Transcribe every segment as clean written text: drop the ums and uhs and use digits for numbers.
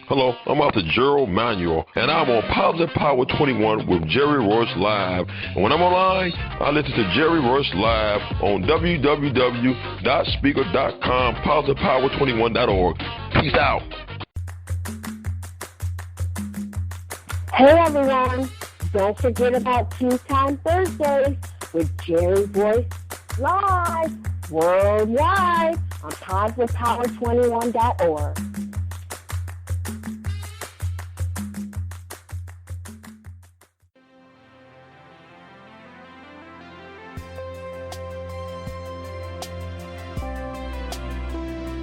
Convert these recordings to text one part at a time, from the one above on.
Hello, I'm Author Gerald Manuel, and I'm on Positive Power 21 with Jerry-Royce-Live. And when I'm online, I listen to Jerry-Royce-Live on www.speaker.com, positivepower21.org. Peace out. Hey everyone, don't forget about Tea Time Thursdays with Jerry Royce Live worldwide on positivepower21.org.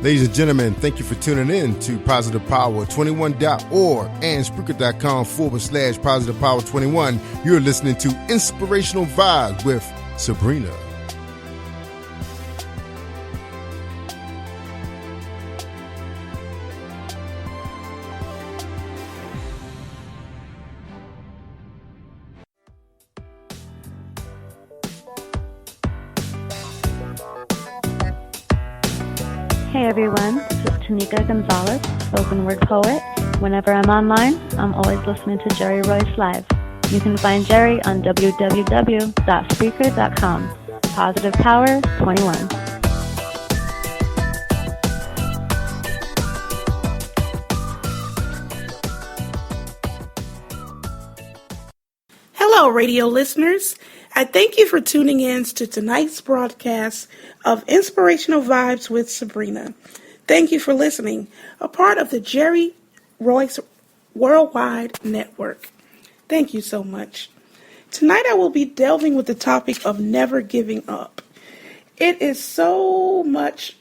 Ladies and gentlemen, thank you for tuning in to positivepower21.org and Spreaker.com/positivepower21. You're listening to Inspirational Vibes with Sabrina. Hey everyone, this is Tanika Gonzalez, spoken word poet. Whenever I'm online, I'm always listening to Jerry Royce Live. You can find Jerry on www.speaker.com. Positive Power 21. Hello, radio listeners. I thank you for tuning in to tonight's broadcast of Inspirational Vibes with Sabrina. Thank you for listening, a part of the Jerry Royce Worldwide Network. Thank you so much. Tonight I will be delving with the topic of never giving up. It is so much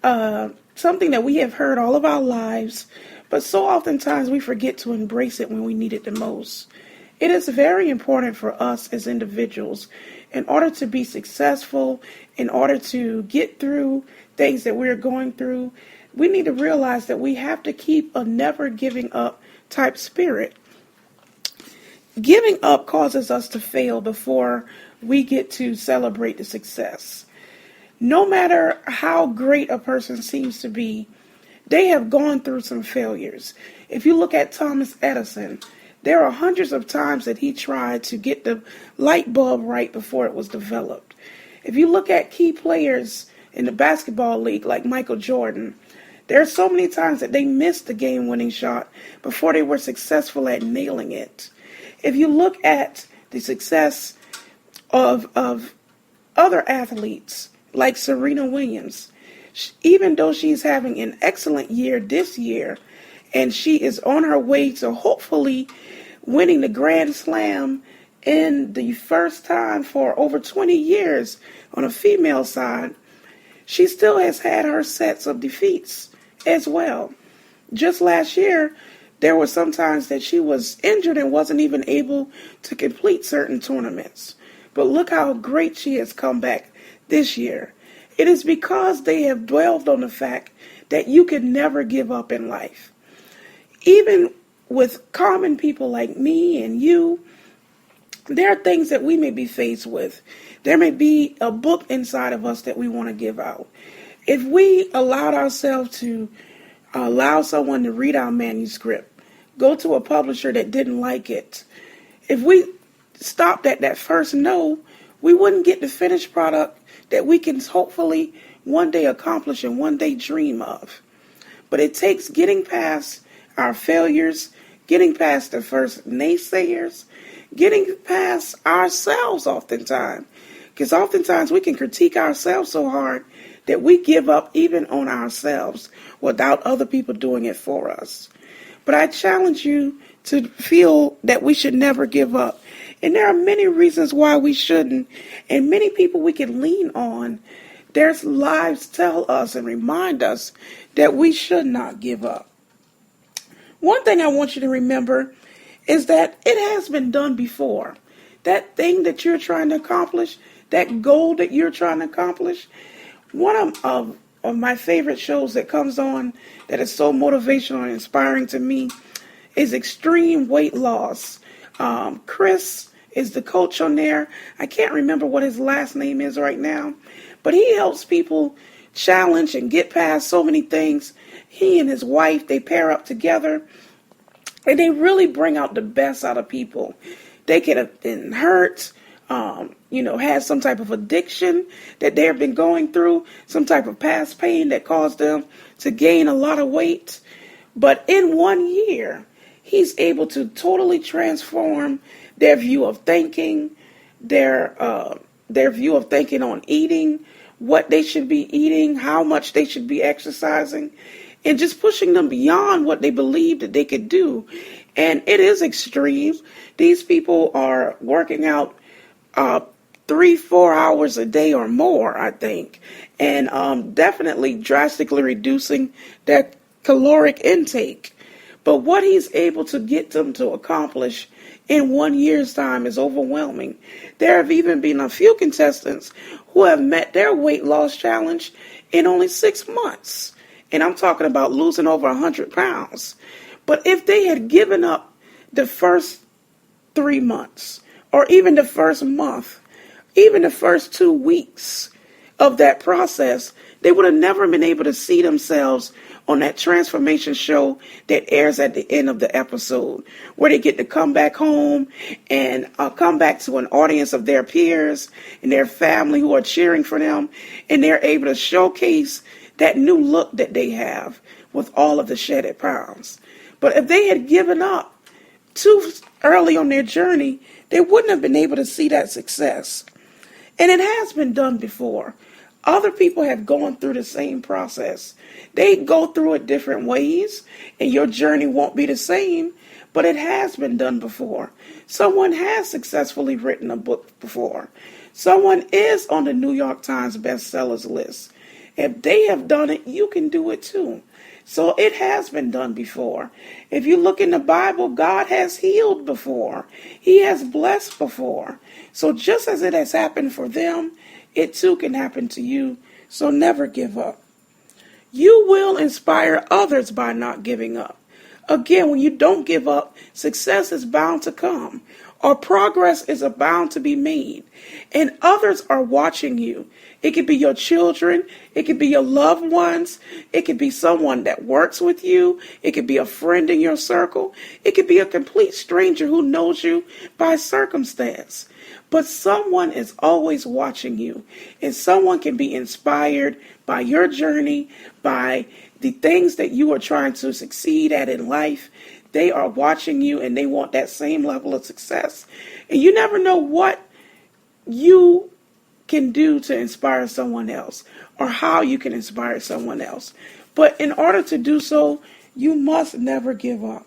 something that we have heard all of our lives, but so oftentimes we forget to embrace it when we need it the most. It is very important for us as individuals, in order to be successful, in order to get through things that we're going through, we need to realize that we have to keep a never giving up type spirit. Giving up causes us to fail before we get to celebrate the success. No matter how great a person seems to be, they have gone through some failures. If you look at Thomas Edison, there are hundreds of times that he tried to get the light bulb right before it was developed. If you look at key players in the basketball league like Michael Jordan, there are so many times that they missed the game-winning shot before they were successful at nailing it. If you look at the success of other athletes like Serena Williams, even though she's having an excellent year this year, and she is on her way to hopefully winning the Grand Slam in the first time for over 20 years on a female side, she still has had her sets of defeats as well. Just last year, there were some times that she was injured and wasn't even able to complete certain tournaments. But look how great she has come back this year. It is because they have dwelled on the fact that you can never give up in life. Even with common people like me and you, there are things that we may be faced with. There may be a book inside of us that we want to give out. If we allowed ourselves to allow someone to read our manuscript, go to a publisher that didn't like it, if we stopped at that first no, we wouldn't get the finished product that we can hopefully one day accomplish and one day dream of. But it takes getting past our failures, getting past the first naysayers, getting past ourselves oftentimes. Because oftentimes we can critique ourselves so hard that we give up even on ourselves without other people doing it for us. But I challenge you to feel that we should never give up. And there are many reasons why we shouldn't, and many people we can lean on. Their lives tell us and remind us that we should not give up. One thing I want you to remember is that it has been done before. That thing that you're trying to accomplish, that goal that you're trying to accomplish, one of my favorite shows that comes on that is so motivational and inspiring to me is Extreme Weight Loss. Chris is the coach on there. I can't remember what his last name is right now, but he helps people challenge and get past so many things. He and his wife, they pair up together, and they really bring out the best out of people. They could have been hurt, had some type of addiction that they have been going through, some type of past pain that caused them to gain a lot of weight. But in 1 year, he's able to totally transform their view of thinking, their view of thinking on eating, what they should be eating, how much they should be exercising, and just pushing them beyond what they believed that they could do. And it is extreme. These people are working out 3-4 hours a day or more, I think, and definitely drastically reducing their caloric intake. But what he's able to get them to accomplish in 1 year's time is overwhelming. There have even been a few contestants who have met their weight loss challenge in only 6 months. And I'm talking about losing over 100 pounds. But if they had given up the first 3 months, or even the first month, even the first 2 weeks of that process, they would have never been able to see themselves on that transformation show that airs at the end of the episode, where they get to come back home and come back to an audience of their peers and their family who are cheering for them, and they're able to showcase that new look that they have with all of the shedded pounds. But if they had given up too early on their journey, they wouldn't have been able to see that success. And it has been done before. Other people have gone through the same process. They go through it different ways, and your journey won't be the same, but it has been done before. Someone has successfully written a book before. Someone is on the New York Times bestsellers list. If they have done it, you can do it too. So it has been done before. If you look in the Bible, God has healed before. He has blessed before. So just as it has happened for them, it too can happen to you. So never give up. You will inspire others by not giving up. Again, when you don't give up, success is bound to come, or progress is bound to be made. And others are watching you. It could be your children. It could be your loved ones. It could be someone that works with you. It could be a friend in your circle. It could be a complete stranger who knows you by circumstance. But someone is always watching you, and someone can be inspired by your journey, by the things that you are trying to succeed at in life. They are watching you, and they want that same level of success. And you never know what you can do to inspire someone else, or how you can inspire someone else. But in order to do so, you must never give up.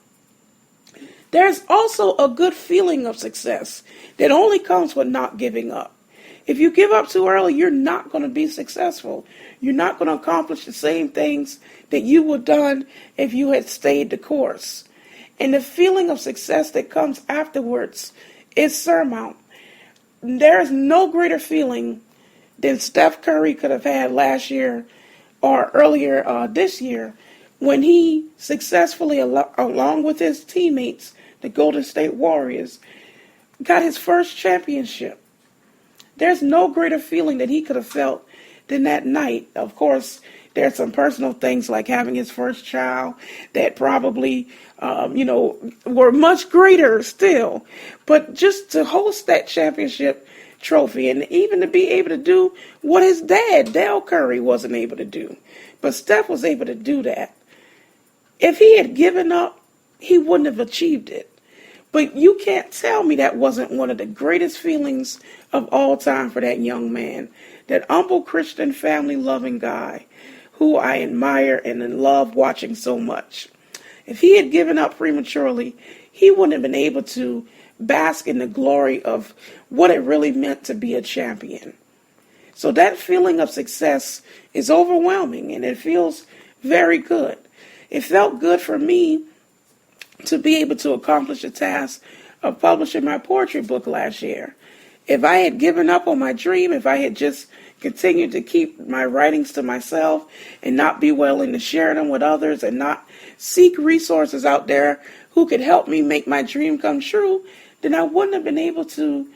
There's also a good feeling of success that only comes with not giving up. If you give up too early, you're not going to be successful. You're not going to accomplish the same things that you would have done if you had stayed the course. And the feeling of success that comes afterwards is surmount. There is no greater feeling than Steph Curry could have had last year or earlier this year, when he successfully, along with his teammates, the Golden State Warriors, got his first championship. There's no greater feeling that he could have felt than that night. Of course, there's some personal things like having his first child that probably, were much greater still. But just to host that championship trophy, and even to be able to do what his dad, Dell Curry, wasn't able to do. But Steph was able to do that. If he had given up, he wouldn't have achieved it. But you can't tell me that wasn't one of the greatest feelings of all time for that young man, that humble Christian family-loving guy who I admire and love watching so much. If he had given up prematurely, he wouldn't have been able to bask in the glory of what it really meant to be a champion. So that feeling of success is overwhelming, and it feels very good. It felt good for me to be able to accomplish the task of publishing my poetry book last year. If I had given up on my dream, if I had just continued to keep my writings to myself and not be willing to share them with others and not seek resources out there who could help me make my dream come true, then I wouldn't have been able to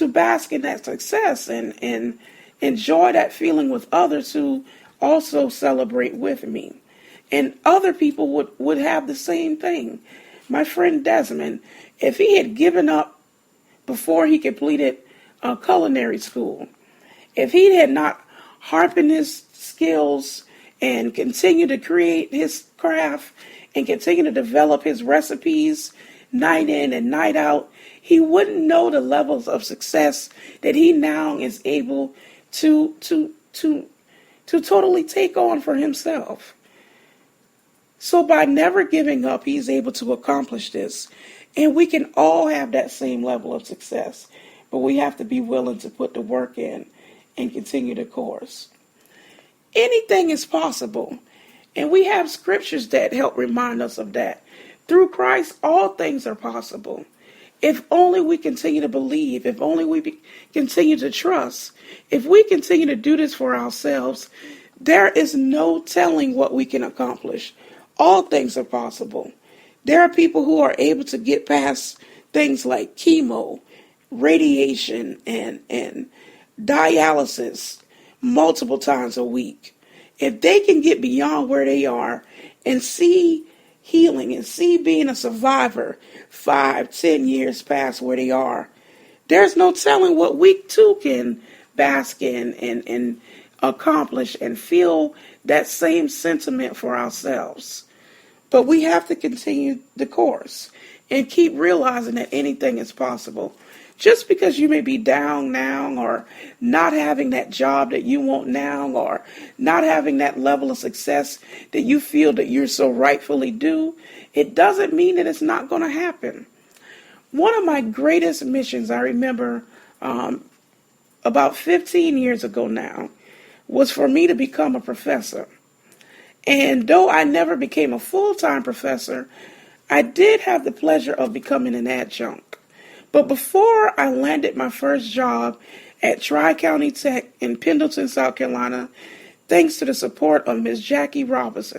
bask in that success and enjoy that feeling with others who also celebrate with me. And other people would have the same thing. My friend Desmond, if he had given up before he completed culinary school, if he had not sharpened his skills and continued to create his craft and continue to develop his recipes night in and night out, he wouldn't know the levels of success that he now is able to totally take on for himself. So by never giving up, he's able to accomplish this. And we can all have that same level of success, but we have to be willing to put the work in and continue the course. Anything is possible. And we have scriptures that help remind us of that. Through Christ, all things are possible. If only we continue to believe, if only we continue to trust, if we continue to do this for ourselves, there is no telling what we can accomplish. All things are possible. There are people who are able to get past things like chemo, radiation, and dialysis multiple times a week. If they can get beyond where they are and see healing and see being a survivor 5-10 years past where they are, there's no telling what we too can bask in and accomplish and feel that same sentiment for ourselves. But we have to continue the course and keep realizing that anything is possible. Just because you may be down now or not having that job that you want now or not having that level of success that you feel that you're so rightfully due, it doesn't mean that it's not going to happen. One of my greatest missions, I remember about 15 years ago now, was for me to become a professor. And though I never became a full-time professor, I did have the pleasure of becoming an adjunct. But before I landed my first job at Tri-County Tech in Pendleton, South Carolina, thanks to the support of Miss Jackie Blakely,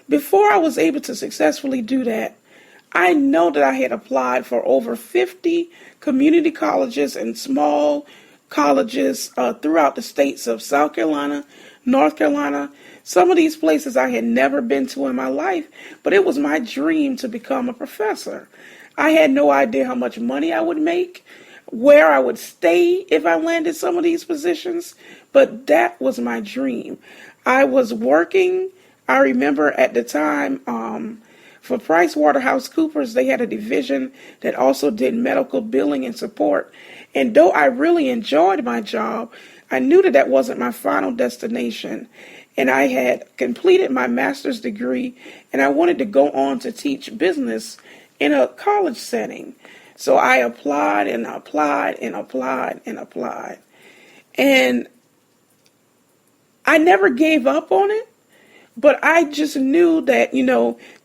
before I was able to successfully do that, I know that I had applied for over 50 community colleges and small colleges throughout the states of South Carolina, North Carolina. Some of these places I had never been to in my life, but it was my dream to become a professor. I had no idea how much money I would make, where I would stay if I landed some of these positions, but that was my dream. I was working, I remember at the time, for PricewaterhouseCoopers. They had a division that also did medical billing and support. And though I really enjoyed my job, I knew that that wasn't my final destination. And I had completed my master's degree, and I wanted to go on to teach business in a college setting. So I applied and applied and applied and applied. And I never gave up on it, but I just knew that,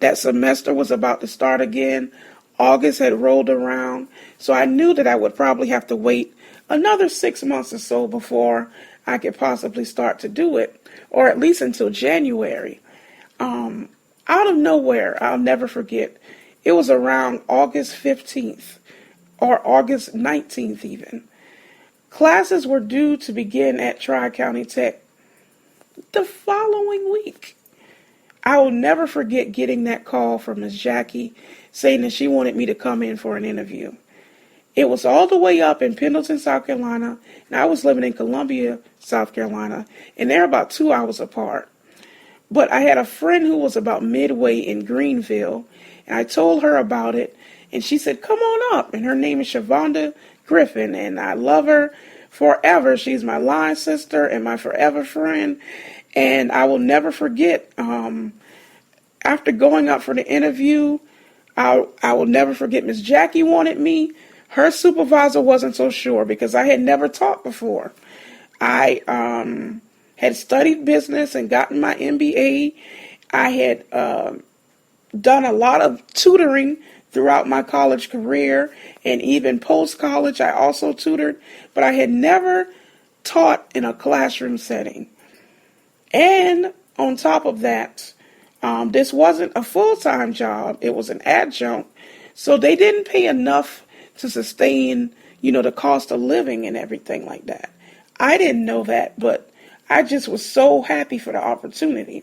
that semester was about to start again. August had rolled around, so I knew that I would probably have to wait another 6 months or so before I could possibly start to do it, or at least until January. Out of nowhere, I'll never forget, it was around August 15th or August 19th even. Classes were due to begin at Tri-County Tech the following week. I will never forget getting that call from Miss Jackie saying that she wanted me to come in for an interview. It was all the way up in Pendleton, South Carolina, and I was living in Columbia, South Carolina, and they're about 2 hours apart. But I had a friend who was about midway in Greenville, and I told her about it, and she said, "Come on up," and her name is Shavonda Griffin, and I love her forever. She's my line sister and my forever friend, and I will never forget, after going up for the interview, I will never forget Miss Jackie wanted me. Her supervisor wasn't so sure because I had never taught before. I had studied business and gotten my MBA. I had done a lot of tutoring throughout my college career, and even post-college I also tutored, but I had never taught in a classroom setting. And on top of that, this wasn't a full-time job. It was an adjunct, so they didn't pay enough to sustain, the cost of living and everything like that. I didn't know that, but I just was so happy for the opportunity.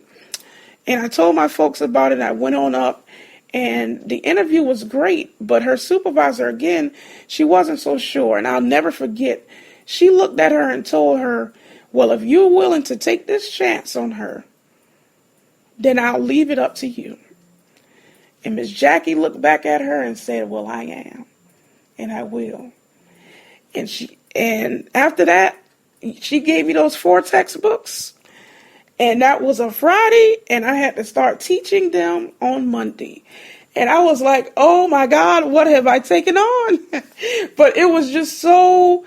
And I told my folks about it. I went on up, and the interview was great, but her supervisor, again, she wasn't so sure. And I'll never forget, she looked at her and told her, well, if you're willing to take this chance on her, then I'll leave it up to you. And Miss Jackie looked back at her and said, well, I am, and I will. And after that, she gave me those 4 textbooks, and that was a Friday, and I had to start teaching them on Monday. And I was like, oh my God, what have I taken on? But it was just so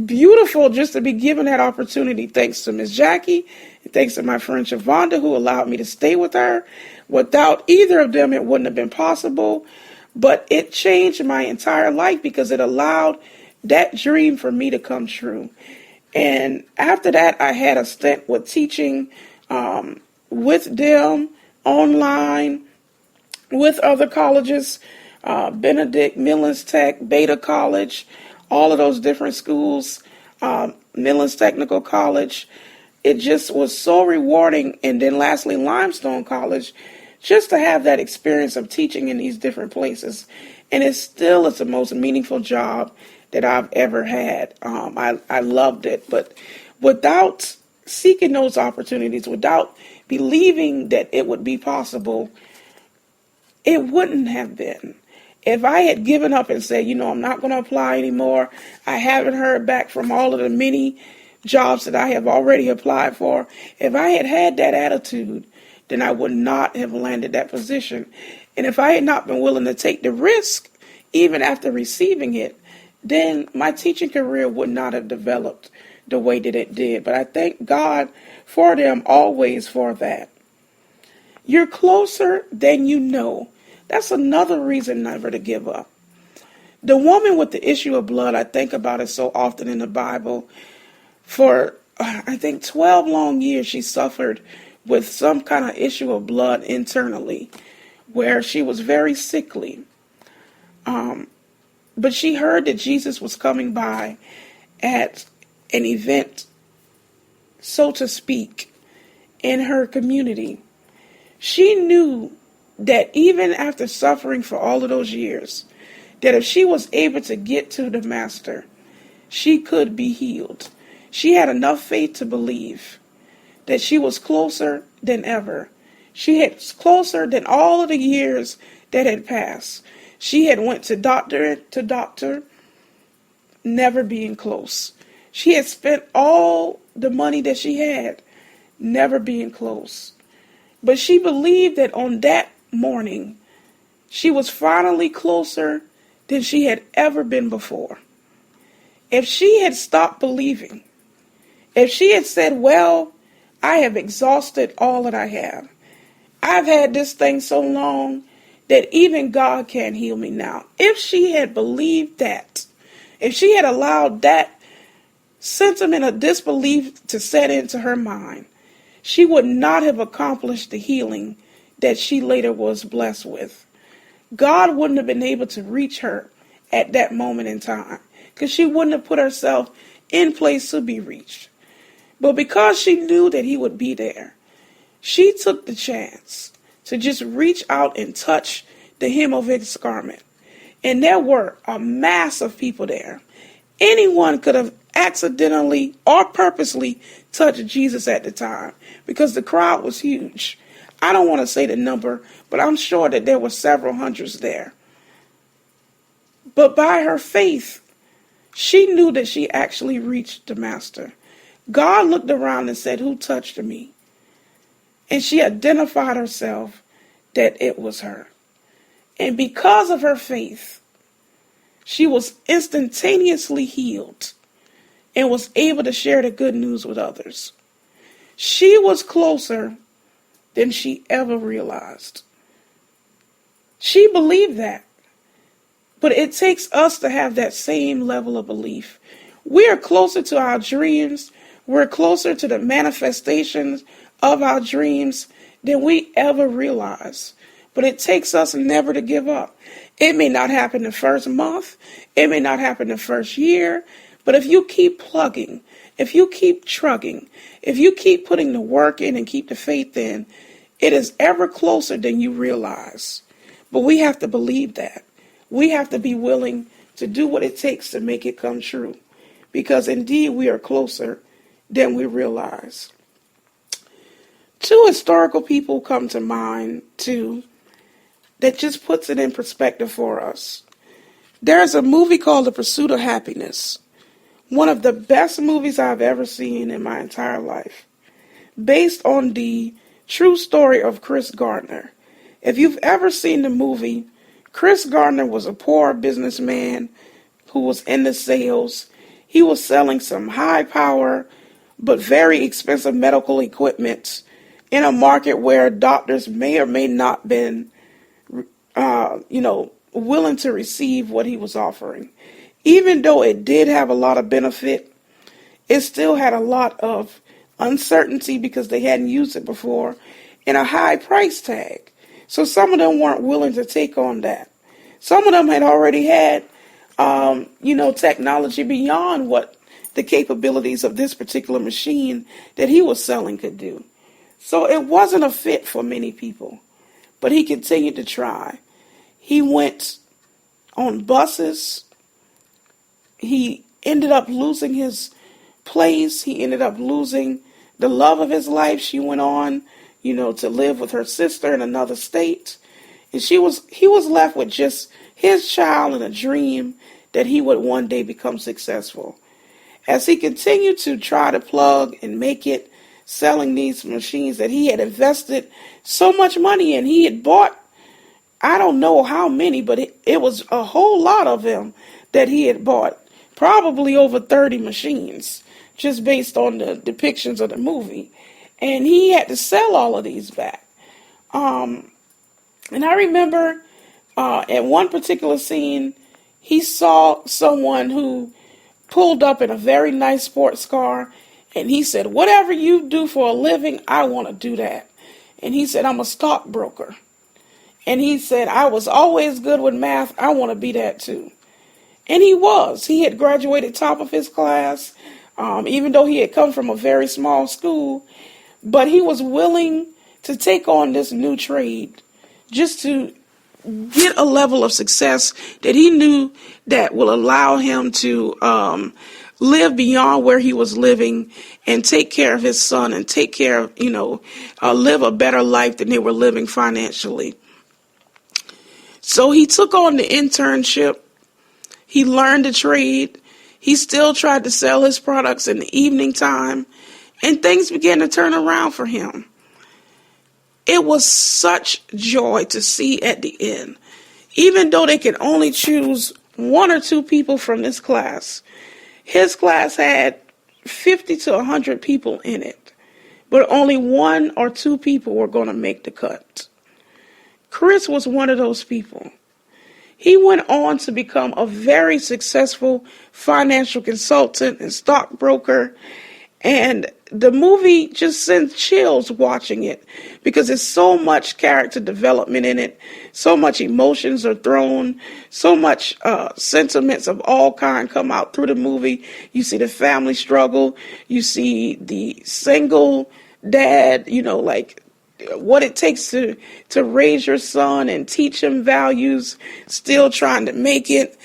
beautiful just to be given that opportunity, thanks to Miss Jackie, and thanks to my friend Shavonda, who allowed me to stay with her. Without either of them, it wouldn't have been possible. But it changed my entire life because it allowed that dream for me to come true. And after that, I had a stint with teaching with them online, with other colleges, Benedict, Millens Tech, Beta College, all of those different schools, Millens Technical College. It just was so rewarding. And then lastly, Limestone College, just to have that experience of teaching in these different places. And it's the most meaningful job that I've ever had. I loved it. But without seeking those opportunities, without believing that it would be possible, it wouldn't have been. If I had given up and said, I'm not going to apply anymore, I haven't heard back from all of the many jobs that I have already applied for, if I had had that attitude, then I would not have landed that position. And if I had not been willing to take the risk, even after receiving it, then my teaching career would not have developed the way that it did. But I thank God for them always for that. You're closer than you know. That's another reason never to give up. The woman with the issue of blood, I think about it so often in the Bible. For, I think, 12 long years, she suffered with some kind of issue of blood internally, where she was very sickly. But she heard that Jesus was coming by at an event, so to speak, in her community. She knew that even after suffering for all of those years, that if she was able to get to the Master, she could be healed. She had enough faith to believe that she was closer than ever. She had closer than all of the years that had passed. She had went to doctor, never being close. She had spent all the money that she had, never being close. But she believed that on that morning, she was finally closer than she had ever been before. If she had stopped believing, if she had said, well, I have exhausted all that I have. I've had this thing so long that even God can't heal me now. If she had believed that, if she had allowed that sentiment of disbelief to set into her mind, she would not have accomplished the healing that she later was blessed with. God wouldn't have been able to reach her at that moment in time because she wouldn't have put herself in place to be reached. But because she knew that he would be there, she took the chance to just reach out and touch the hem of his garment. And there were a mass of people there. Anyone could have accidentally or purposely touched Jesus at the time because the crowd was huge. I don't want to say the number, but I'm sure that there were several hundreds there. But by her faith, she knew that she actually reached the Master. God looked around and said, who touched me? And she identified herself that it was her. And because of her faith, she was instantaneously healed and was able to share the good news with others. She was closer than she ever realized. She believed that. But it takes us to have that same level of belief. We are closer to our dreams. We're closer to the manifestations of our dreams than we ever realize. But it takes us never to give up. It may not happen the first month. It may not happen the first year. But if you keep plugging, if you keep trugging, if you keep putting the work in and keep the faith in, it is ever closer than you realize. But we have to believe that. We have to be willing to do what it takes to make it come true. Because indeed we are closer than we realize. Two historical people come to mind, too, that just puts it in perspective for us. There's a movie called The Pursuit of Happiness. One of the best movies I've ever seen in my entire life. Based on the true story of Chris Gardner. If you've ever seen the movie, Chris Gardner was a poor businessman who was into sales. He was selling some high power but very expensive medical equipment in a market where doctors may or may not been, willing to receive what he was offering. Even though it did have a lot of benefit, it still had a lot of uncertainty because they hadn't used it before and a high price tag. So some of them weren't willing to take on that. Some of them had already had, technology beyond what the capabilities of this particular machine that he was selling could do. So it wasn't a fit for many people, but he continued to try. He went on buses. He ended up losing his place. He ended up losing the love of his life. She went on, to live with her sister in another state. And he was left with just his child and a dream that he would one day become successful. As he continued to try to plug and make it, selling these machines that he had invested so much money in, he had bought, I don't know how many, but it was a whole lot of them that he had bought. Probably over 30 machines, just based on the depictions of the movie. And he had to sell all of these back. And I remember at one particular scene, he saw someone who pulled up in a very nice sports car, and he said, "Whatever you do for a living, I want to do that." And he said, "I'm a stockbroker." And he said, "I was always good with math. I want to be that too." And he was. He had graduated top of his class, even though he had come from a very small school. But he was willing to take on this new trade just to get a level of success that he knew that will allow him to live beyond where he was living and take care of his son and take care of, live a better life than they were living financially. So he took on the internship. He learned the trade. He still tried to sell his products in the evening time, and things began to turn around for him. It was such joy to see at the end. Even though they could only choose one or two people from this class, his class had 50 to 100 people in it, but only one or two people were going to make the cut. Chris was one of those people. He went on to become a very successful financial consultant and stockbroker. And the movie just sends chills watching it because there's so much character development in it. So much emotions are thrown. So much sentiments of all kind come out through the movie. You see the family struggle. You see the single dad, what it takes to raise your son and teach him values, still trying to make it,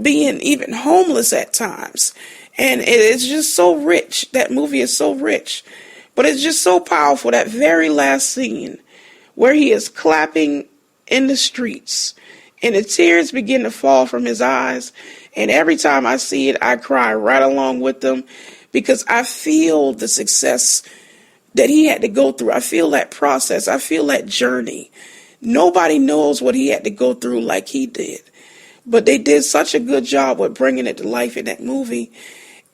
being even homeless at times. And it's just so rich. That movie is so rich. But it's just so powerful, that very last scene where he is clapping in the streets and the tears begin to fall from his eyes. And every time I see it, I cry right along with them because I feel the success that he had to go through. I feel that process. I feel that journey. Nobody knows what he had to go through like he did. But they did such a good job with bringing it to life in that movie.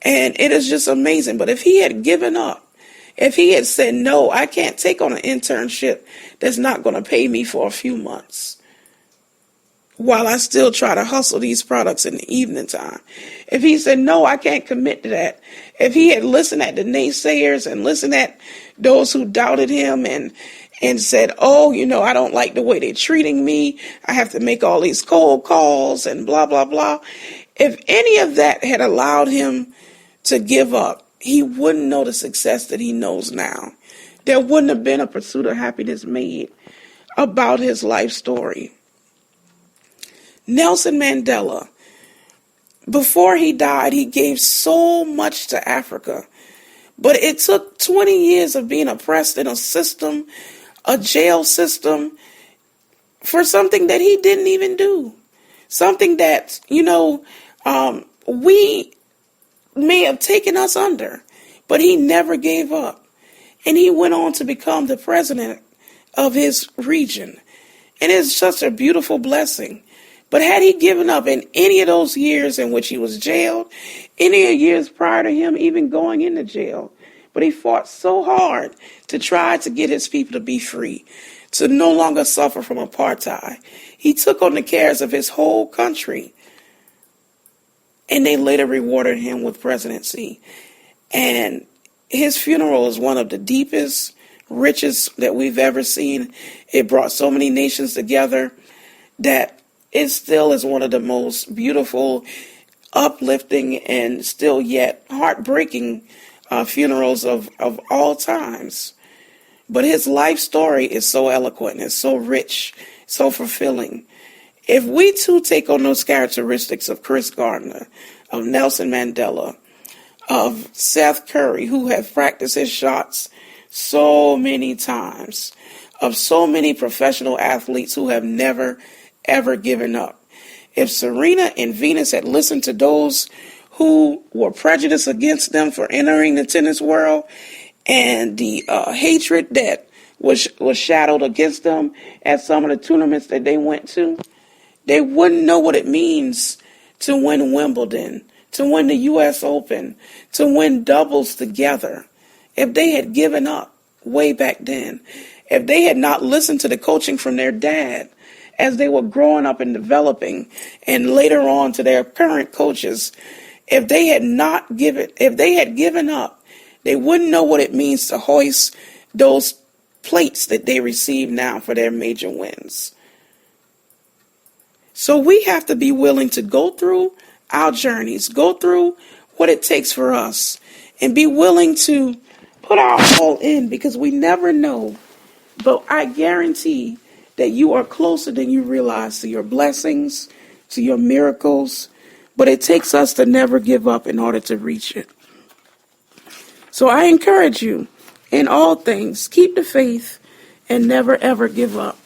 And it is just amazing. But if he had given up, if he had said, "No, I can't take on an internship that's not going to pay me for a few months while I still try to hustle these products in the evening time." If he said, "No, I can't commit to that." If he had listened at the naysayers and listened at those who doubted him and said, "Oh, I don't like the way they're treating me. I have to make all these cold calls and blah, blah, blah." If any of that had allowed him to give up, he wouldn't know the success that he knows now. There wouldn't have been a Pursuit of Happiness made about his life story. Nelson Mandela, before he died, he gave so much to Africa. But it took 20 years of being oppressed in a system, a jail system, for something that he didn't even do. Something that, we may have taken us under, but he never gave up. And he went on to become the president of his region. And it's such a beautiful blessing. But had he given up in any of those years in which he was jailed, any years prior to him even going into jail, but he fought so hard to try to get his people to be free, to no longer suffer from apartheid. He took on the cares of his whole country. And they later rewarded him with presidency. And his funeral is one of the deepest, richest that we've ever seen. It brought so many nations together that it still is one of the most beautiful, uplifting, and still yet heartbreaking funerals of all times. But his life story is so eloquent, it's so rich, so fulfilling. If we too take on those characteristics of Chris Gardner, of Nelson Mandela, of Seth Curry, who have practiced his shots so many times, of so many professional athletes who have never, ever given up. If Serena and Venus had listened to those who were prejudiced against them for entering the tennis world, and the hatred that was shadowed against them at some of the tournaments that they went to, they wouldn't know what it means to win Wimbledon, to win the U.S. Open, to win doubles together. If they had given up way back then, if they had not listened to the coaching from their dad as they were growing up and developing, and later on to their current coaches, if they had given up, they wouldn't know what it means to hoist those plates that they receive now for their major wins. So we have to be willing to go through our journeys, go through what it takes for us, and be willing to put our all in, because we never know. But I guarantee that you are closer than you realize to your blessings, to your miracles. But it takes us to never give up in order to reach it. So I encourage you, in all things, keep the faith and never ever give up.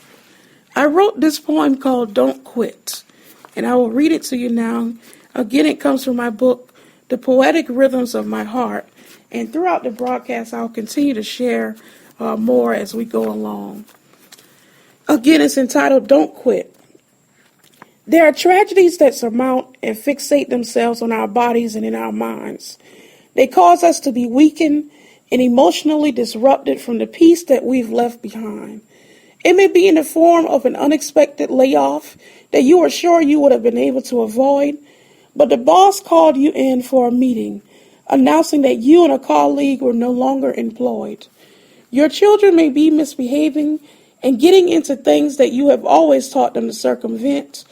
I wrote this poem called Don't Quit, and I will read it to you now. Again, it comes from my book, The Poetic Rhythms of My Heart. And throughout the broadcast, I'll continue to share more as we go along. Again, it's entitled Don't Quit. There are tragedies that surmount and fixate themselves on our bodies and in our minds. They cause us to be weakened and emotionally disrupted from the peace that we've left behind. It may be in the form of an unexpected layoff that you were sure you would have been able to avoid, but the boss called you in for a meeting, announcing that you and a colleague were no longer employed. Your children may be misbehaving and getting into things that you have always taught them to circumvent.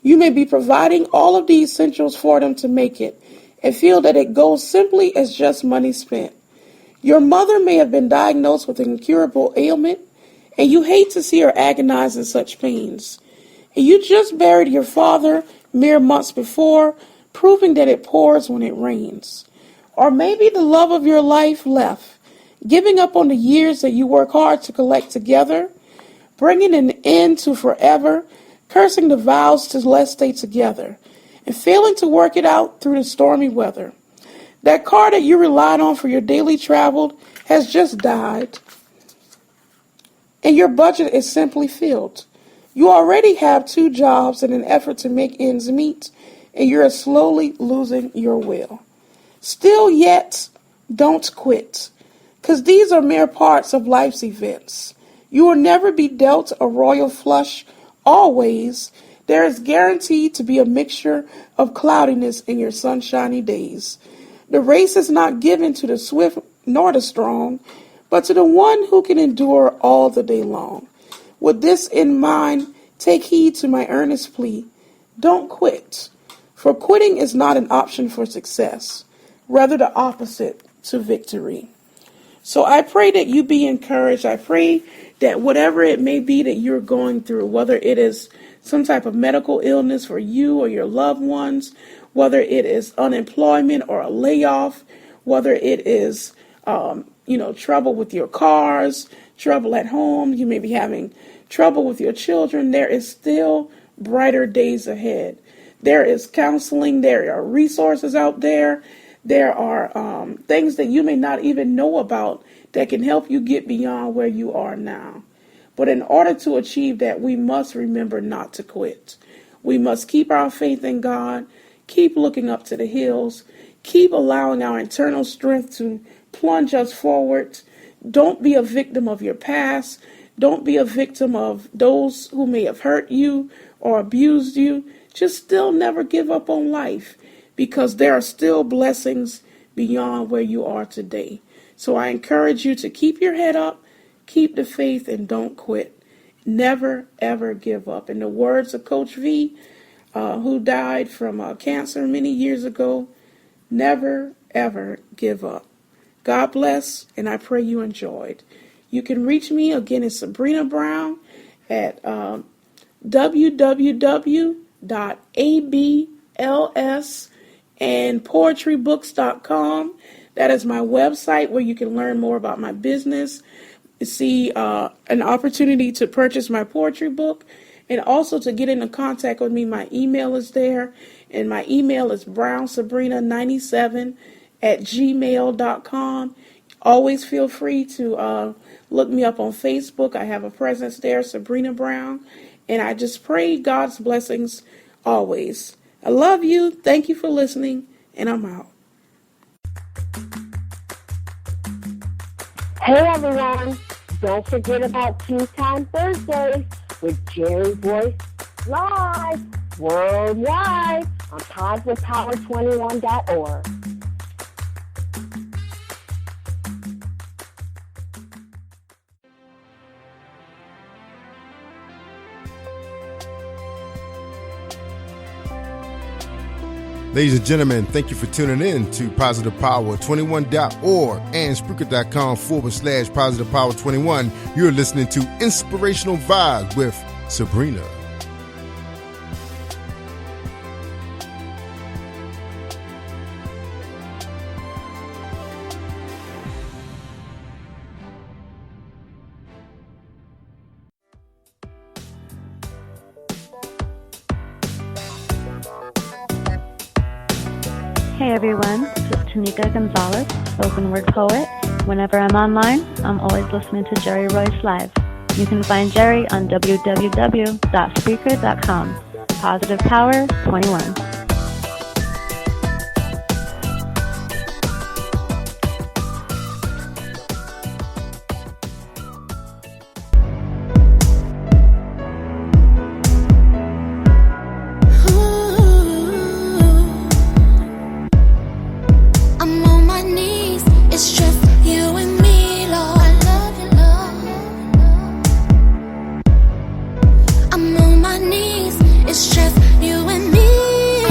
You may be providing all of the essentials for them to make it and feel that it goes simply as just money spent. Your mother may have been diagnosed with an incurable ailment, and you hate to see her agonize in such pains. And you just buried your father mere months before, proving that it pours when it rains. Or maybe the love of your life left, giving up on the years that you work hard to collect together, bringing an end to forever, cursing the vows to let's stay together, and failing to work it out through the stormy weather. That car that you relied on for your daily travel has just died, and your budget is simply filled. You already have 2 jobs in an effort to make ends meet, and you're slowly losing your will. Still yet, don't quit, because these are mere parts of life's events. You will never be dealt a royal flush always. There is guaranteed to be a mixture of cloudiness in your sunshiny days. The race is not given to the swift nor the strong, but to the one who can endure all the day long. With this in mind, take heed to my earnest plea. Don't quit. For quitting is not an option for success, rather the opposite to victory. So I pray that you be encouraged. I pray that whatever it may be that you're going through, whether it is some type of medical illness for you or your loved ones, whether it is unemployment or a layoff, whether it is, trouble with your cars, trouble at home, you may be having trouble with your children, there is still brighter days ahead. There is counseling, there are resources out there, there are things that you may not even know about that can help you get beyond where you are now. But in order to achieve that, we must remember not to quit. We must keep our faith in God, keep looking up to the hills, keep allowing our internal strength to plunge us forward. Don't be a victim of your past. Don't be a victim of those who may have hurt you or abused you. Just still never give up on life, because there are still blessings beyond where you are today. So I encourage you to keep your head up, keep the faith, and don't quit. Never, ever give up. In the words of Coach V, who died from cancer many years ago, never, ever give up. God bless, and I pray you enjoyed. You can reach me again at Sabrina Brown at www.ablsandpoetrybooks.com. That is my website where you can learn more about my business, see an opportunity to purchase my poetry book, and also to get into contact with me. My email is there, and my email is brownsabrina97@gmail.com. Always feel free to look me up on Facebook. I have a presence there, Sabrina Brown, and I just pray God's blessings always. I love you. Thank you for listening, and I'm out. Hey everyone, don't forget about Tea Time Thursdays with Jerry Royce Live worldwide on PositivePower21.org. Ladies and gentlemen, thank you for tuning in to PositivePower21.org and Spreaker.com/PositivePower21. You're listening to Inspirational Vibes with Sabrina. Hey everyone, this is Tanika Gonzalez, spoken word poet. Whenever I'm online, I'm always listening to Jerry Royce Live. You can find Jerry on www.spreaker.com. Positive Power 21. It's just you and me.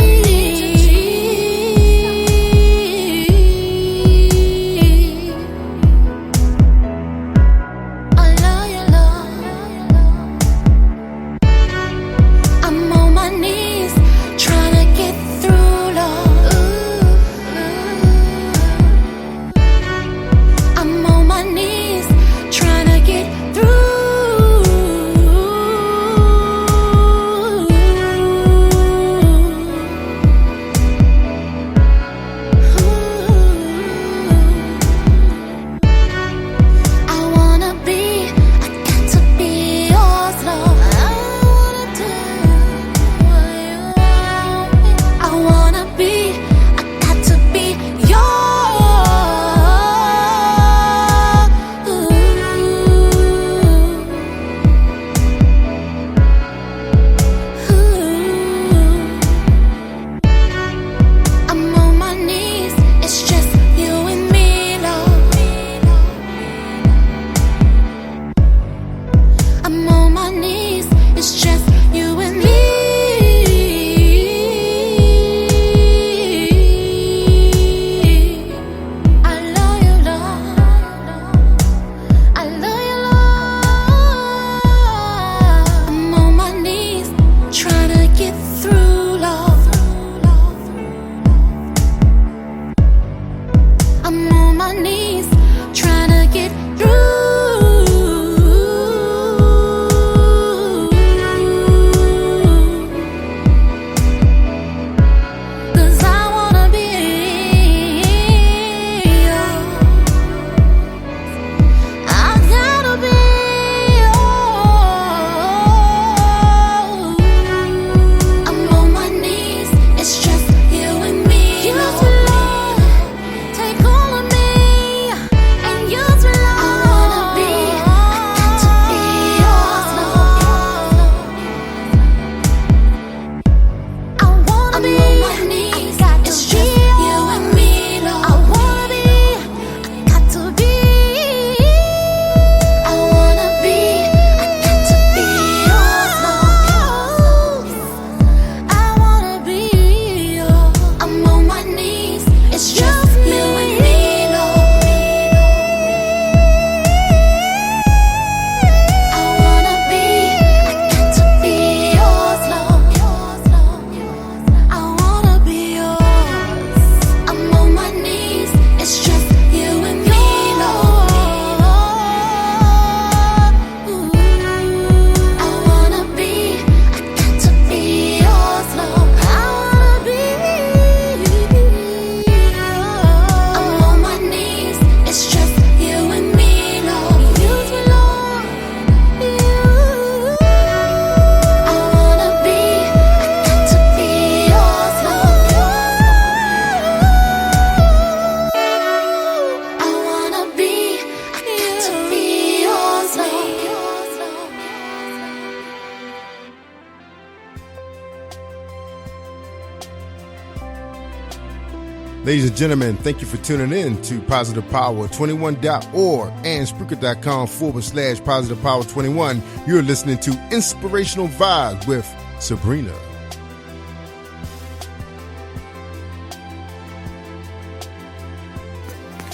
Ladies and gentlemen, thank you for tuning in to positivepower21.org and Spreaker.com/positivepower21. You're listening to Inspirational Vibes with Sabrina.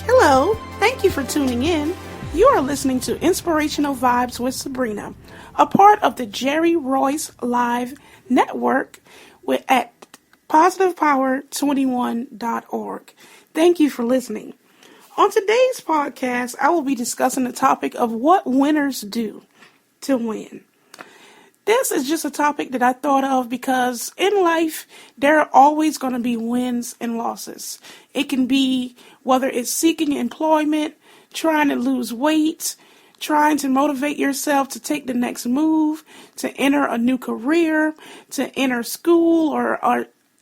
Hello, thank you for tuning in. You are listening to Inspirational Vibes with Sabrina, a part of the Jerry-Royce-Live network at positivepower21.org. Thank you for listening. On today's podcast, I will be discussing the topic of what winners do to win. This is just a topic that I thought of because in life, there are always going to be wins and losses. It can be whether it's seeking employment, trying to lose weight, trying to motivate yourself to take the next move, to enter a new career, to enter school, or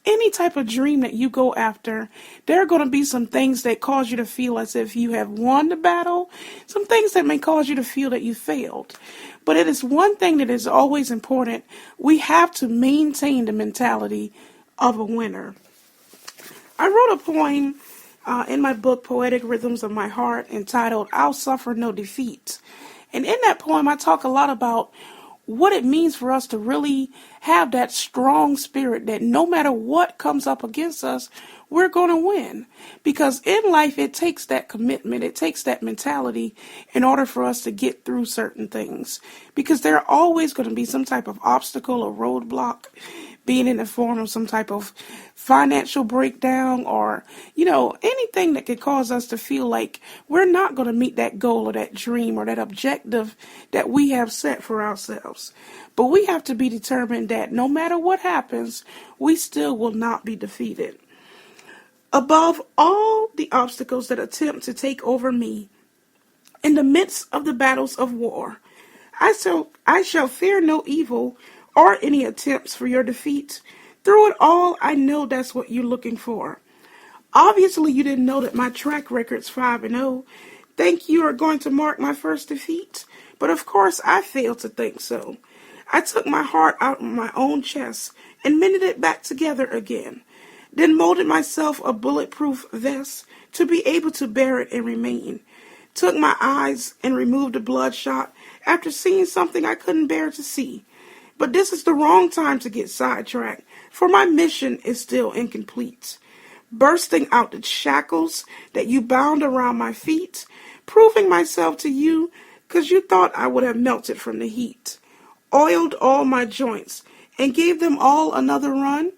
any type of dream that you go after. There are going to be some things that cause you to feel as if you have won the battle, some things that may cause you to feel that you failed. But it is one thing that is always important. We have to maintain the mentality of a winner. I wrote a poem in my book, Poetic Rhythms of My Heart, entitled, I'll Suffer No Defeat. And in that poem, I talk a lot about what it means for us to really have that strong spirit that no matter what comes up against us, we're going to win. Because in life, it takes that commitment, it takes that mentality in order for us to get through certain things. Because there are always going to be some type of obstacle or roadblock, being in the form of some type of financial breakdown or, anything that could cause us to feel like we're not going to meet that goal or that dream or that objective that we have set for ourselves. But we have to be determined that no matter what happens, we still will not be defeated. Above all the obstacles that attempt to take over me, in the midst of the battles of war, I shall fear no evil or any attempts for your defeat. Through it all, I know that's what you're looking for. Obviously, you didn't know that my track record's 5-0. Think you are going to mark my first defeat? But of course, I failed to think so. I took my heart out of my own chest and mended it back together again. Then molded myself a bulletproof vest to be able to bear it and remain. Took my eyes and removed the bloodshot after seeing something I couldn't bear to see. But this is the wrong time to get sidetracked, for my mission is still incomplete. Bursting out the shackles that you bound around my feet, proving myself to you because you thought I would have melted from the heat. Oiled all my joints and gave them all another run.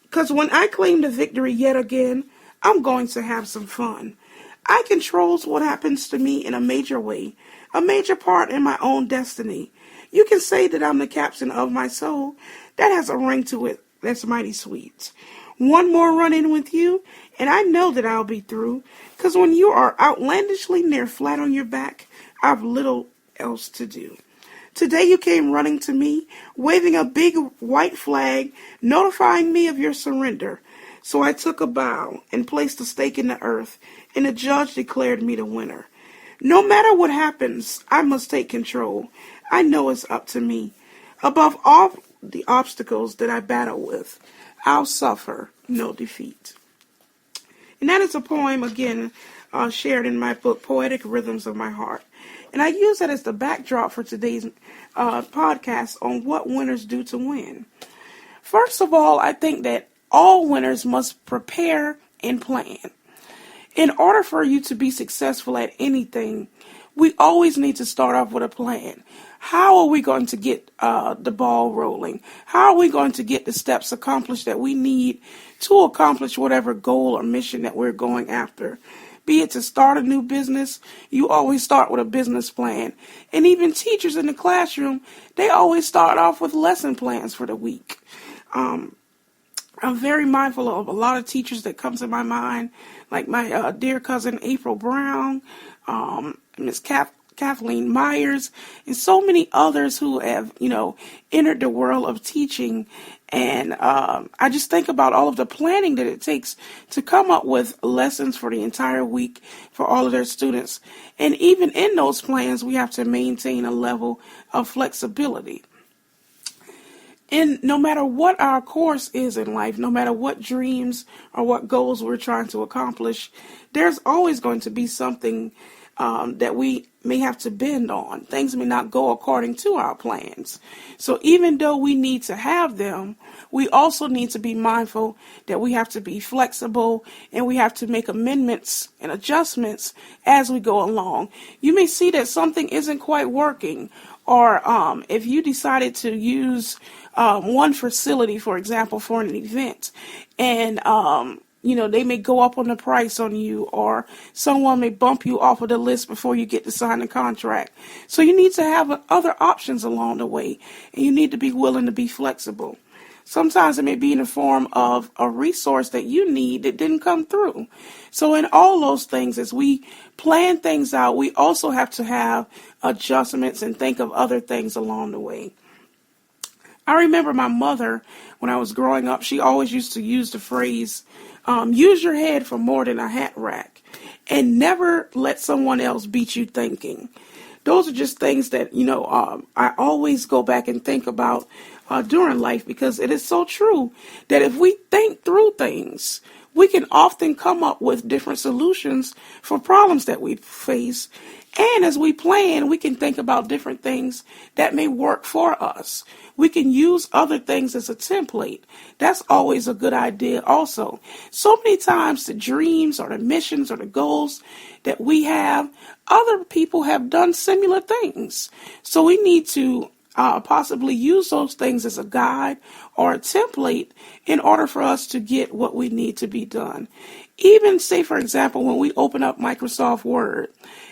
Because when I claim the victory yet again, I'm going to have some fun. I control what happens to me in a major way, a major part in my own destiny. You can say that I'm the captain of my soul. That has a ring to it that's mighty sweet. One more run-in with you, and I know that I'll be through. Because when you are outlandishly near flat on your back, I've little else to do. Today you came running to me, waving a big white flag, notifying me of your surrender. So I took a bow and placed a stake in the earth, and the judge declared me the winner. No matter what happens, I must take control. I know it's up to me. Above all the obstacles that I battle with, I'll suffer no defeat. And that is a poem, again, shared in my book, Poetic Rhythms of My Heart. And I use that as the backdrop for today's podcast on what winners do to win. First of all, I think that all winners must prepare and plan. In order for you to be successful at anything, we always need to start off with a plan. How are we going to get the ball rolling? How are we going to get the steps accomplished that we need to accomplish whatever goal or mission that we're going after? Be it to start a new business, you always start with a business plan. And even teachers in the classroom, they always start off with lesson plans for the week. I'm very mindful of a lot of teachers that come to my mind, like my dear cousin April Brown, Miss Kathleen Myers, and so many others who have, entered the world of teaching. And I just think about all of the planning that it takes to come up with lessons for the entire week for all of their students. And even in those plans, we have to maintain a level of flexibility. And no matter what our course is in life, no matter what dreams or what goals we're trying to accomplish, there's always going to be something that we may have to bend on. Things may not go according to our plans. So even though we need to have them, we also need to be mindful that we have to be flexible and we have to make amendments and adjustments as we go along. You may see that something isn't quite working, or if you decided to use one facility, for example, for an event, and they may go up on the price on you, or someone may bump you off of the list before you get to sign the contract. So you need to have other options along the way, and you need to be willing to be flexible. Sometimes it may be in the form of a resource that you need that didn't come through. So in all those things, as we plan things out, we also have to have adjustments and think of other things along the way. I remember my mother, when I was growing up, she always used to use the phrase, use your head for more than a hat rack, and never let someone else beat you thinking. Those are just things that, I always go back and think about during life, because it is so true that if we think through things, we can often come up with different solutions for problems that we face. And as we plan, we can think about different things that may work for us. We can use other things as a template. That's always a good idea also. So many times the dreams or the missions or the goals that we have, other people have done similar things. So we need to possibly use those things as a guide or a template in order for us to get what we need to be done. Even say, for example, when we open up Microsoft Word,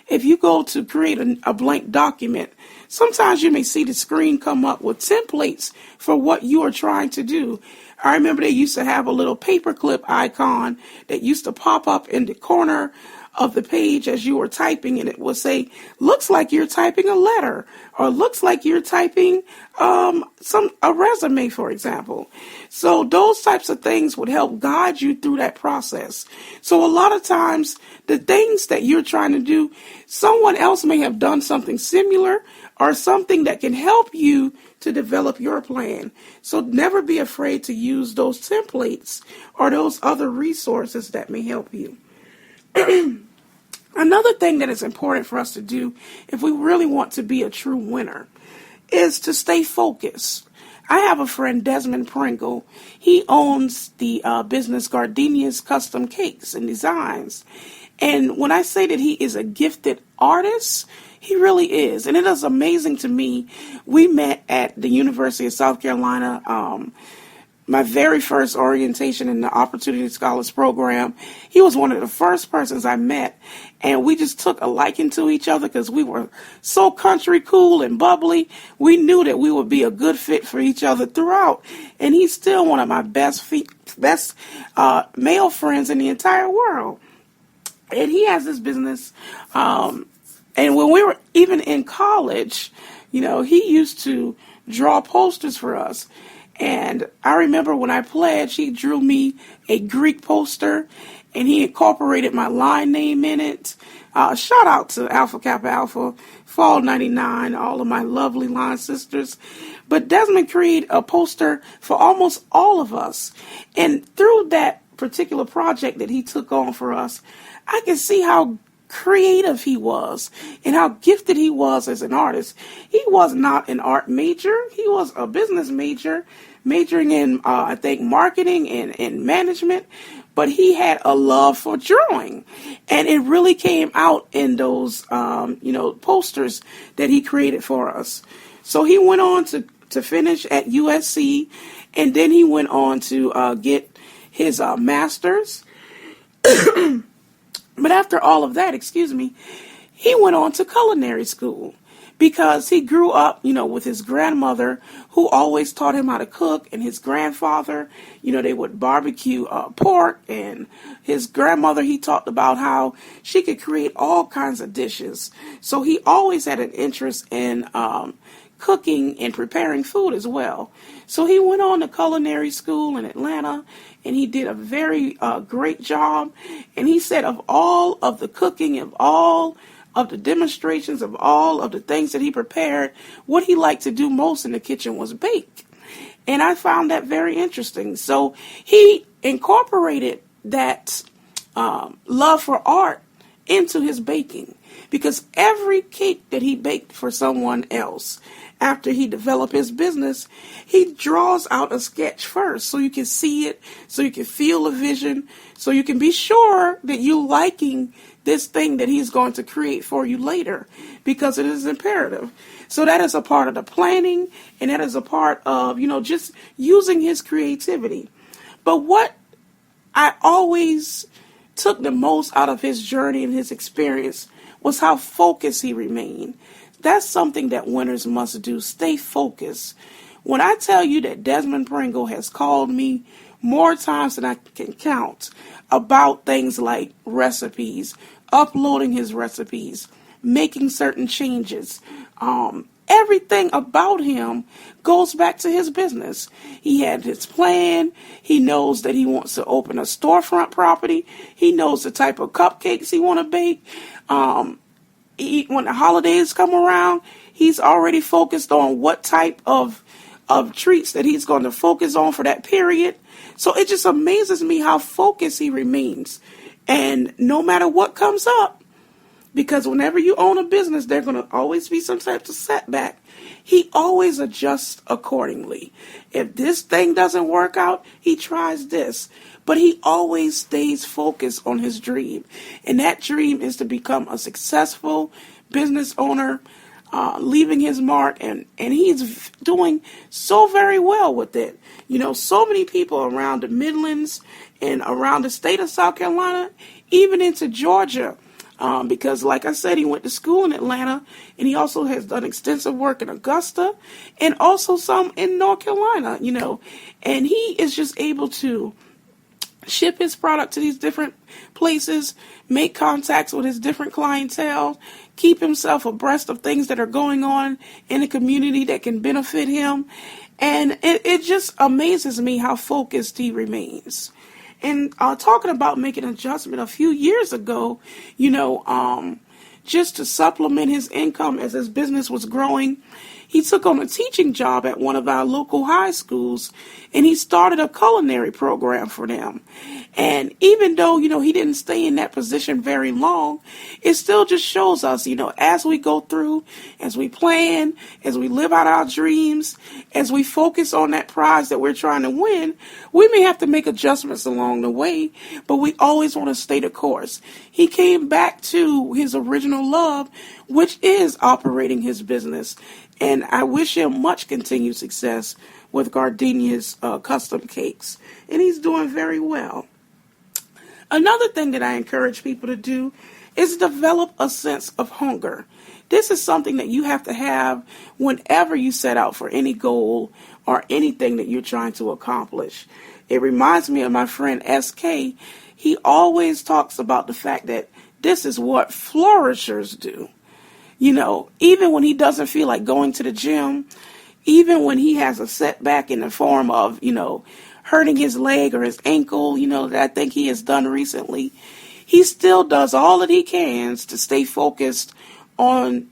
if you go to create a blank document, sometimes you may see the screen come up with templates for what you are trying to do. I remember they used to have a little paperclip icon that used to pop up in the corner of the page as you were typing, and it would say, looks like you're typing a letter, or looks like you're typing a resume, for example. So those types of things would help guide you through that process. So a lot of times the things that you're trying to do, someone else may have done something similar or something that can help you to develop your plan. So never be afraid to use those templates or those other resources that may help you. Another thing that is important for us to do if we really want to be a true winner is to stay focused. I have a friend, Desmond Pringle. He owns the business Gardenia's Custom Cakes and Designs. And when I say that he is a gifted artist, he really is. And it is amazing to me. We met at the University of South Carolina, my very first orientation in the Opportunity Scholars Program. He was one of the first persons I met, and we just took a liking to each other because we were so country cool and bubbly. We knew that we would be a good fit for each other throughout, and he's still one of my best male friends in the entire world. And he has this business, and when we were even in college, he used to draw posters for us. And I remember when I pledged, he drew me a Greek poster, and he incorporated my line name in it. Shout out to Alpha Kappa Alpha, Fall 99, all of my lovely line sisters. But Desmond created a poster for almost all of us. And through that particular project that he took on for us, I can see how creative he was and how gifted he was as an artist. He was not an art major. He was a business major, majoring in, I think, marketing and management. But he had a love for drawing. And it really came out in those, posters that he created for us. So he went on to finish at USC. And then he went on to get his master's. But after all of that, he went on to culinary school because he grew up, with his grandmother who always taught him how to cook, and his grandfather, they would barbecue pork, and his grandmother, he talked about how she could create all kinds of dishes. So he always had an interest in cooking and preparing food as well. So he went on to culinary school in Atlanta, and he did a very great job. And he said of all of the cooking, of all of the demonstrations, of all of the things that he prepared, what he liked to do most in the kitchen was bake. And I found that very interesting. So he incorporated that love for art into his baking, because every cake that he baked for someone else, after he developed his business, he draws out a sketch first so you can see it, so you can feel the vision, so you can be sure that you're liking this thing that he's going to create for you later, because it is imperative. So that is a part of the planning, and that is a part of, just using his creativity. But what I always took the most out of his journey and his experience was how focused he remained. That's something that winners must do, stay focused. When I tell you that Desmond Pringle has called me more times than I can count about things like recipes, uploading his recipes, making certain changes, everything about him goes back to his business. He had his plan. He knows that he wants to open a storefront property. He knows the type of cupcakes he want to bake. When the holidays come around, he's already focused on what type of treats that he's going to focus on for that period. So it just amazes me how focused he remains. And no matter what comes up, because whenever you own a business, there's going to always be some type of setback. He always adjusts accordingly. If this thing doesn't work out, he tries this. But he always stays focused on his dream. And that dream is to become a successful business owner, leaving his mark. And he's doing so very well with it. So many people around the Midlands and around the state of South Carolina, even into Georgia, because like I said, he went to school in Atlanta, and he also has done extensive work in Augusta and also some in North Carolina, and he is just able to ship his product to these different places, make contacts with his different clientele, keep himself abreast of things that are going on in the community that can benefit him. And it just amazes me how focused he remains. And talking about making an adjustment a few years ago, just to supplement his income as his business was growing, he took on a teaching job at one of our local high schools, and he started a culinary program for them. And even though, he didn't stay in that position very long, it still just shows us, as we go through, as we plan, as we live out our dreams, as we focus on that prize that we're trying to win, we may have to make adjustments along the way, but we always want to stay the course. He came back to his original love, which is operating his business. And I wish him much continued success with Gardenia's custom cakes. And he's doing very well. Another thing that I encourage people to do is develop a sense of hunger. This is something that you have to have whenever you set out for any goal or anything that you're trying to accomplish. It reminds me of my friend SK. He always talks about the fact that this is what flourishers do. Even when he doesn't feel like going to the gym, even when he has a setback in the form of, hurting his leg or his ankle, that I think he has done recently, he still does all that he can to stay focused on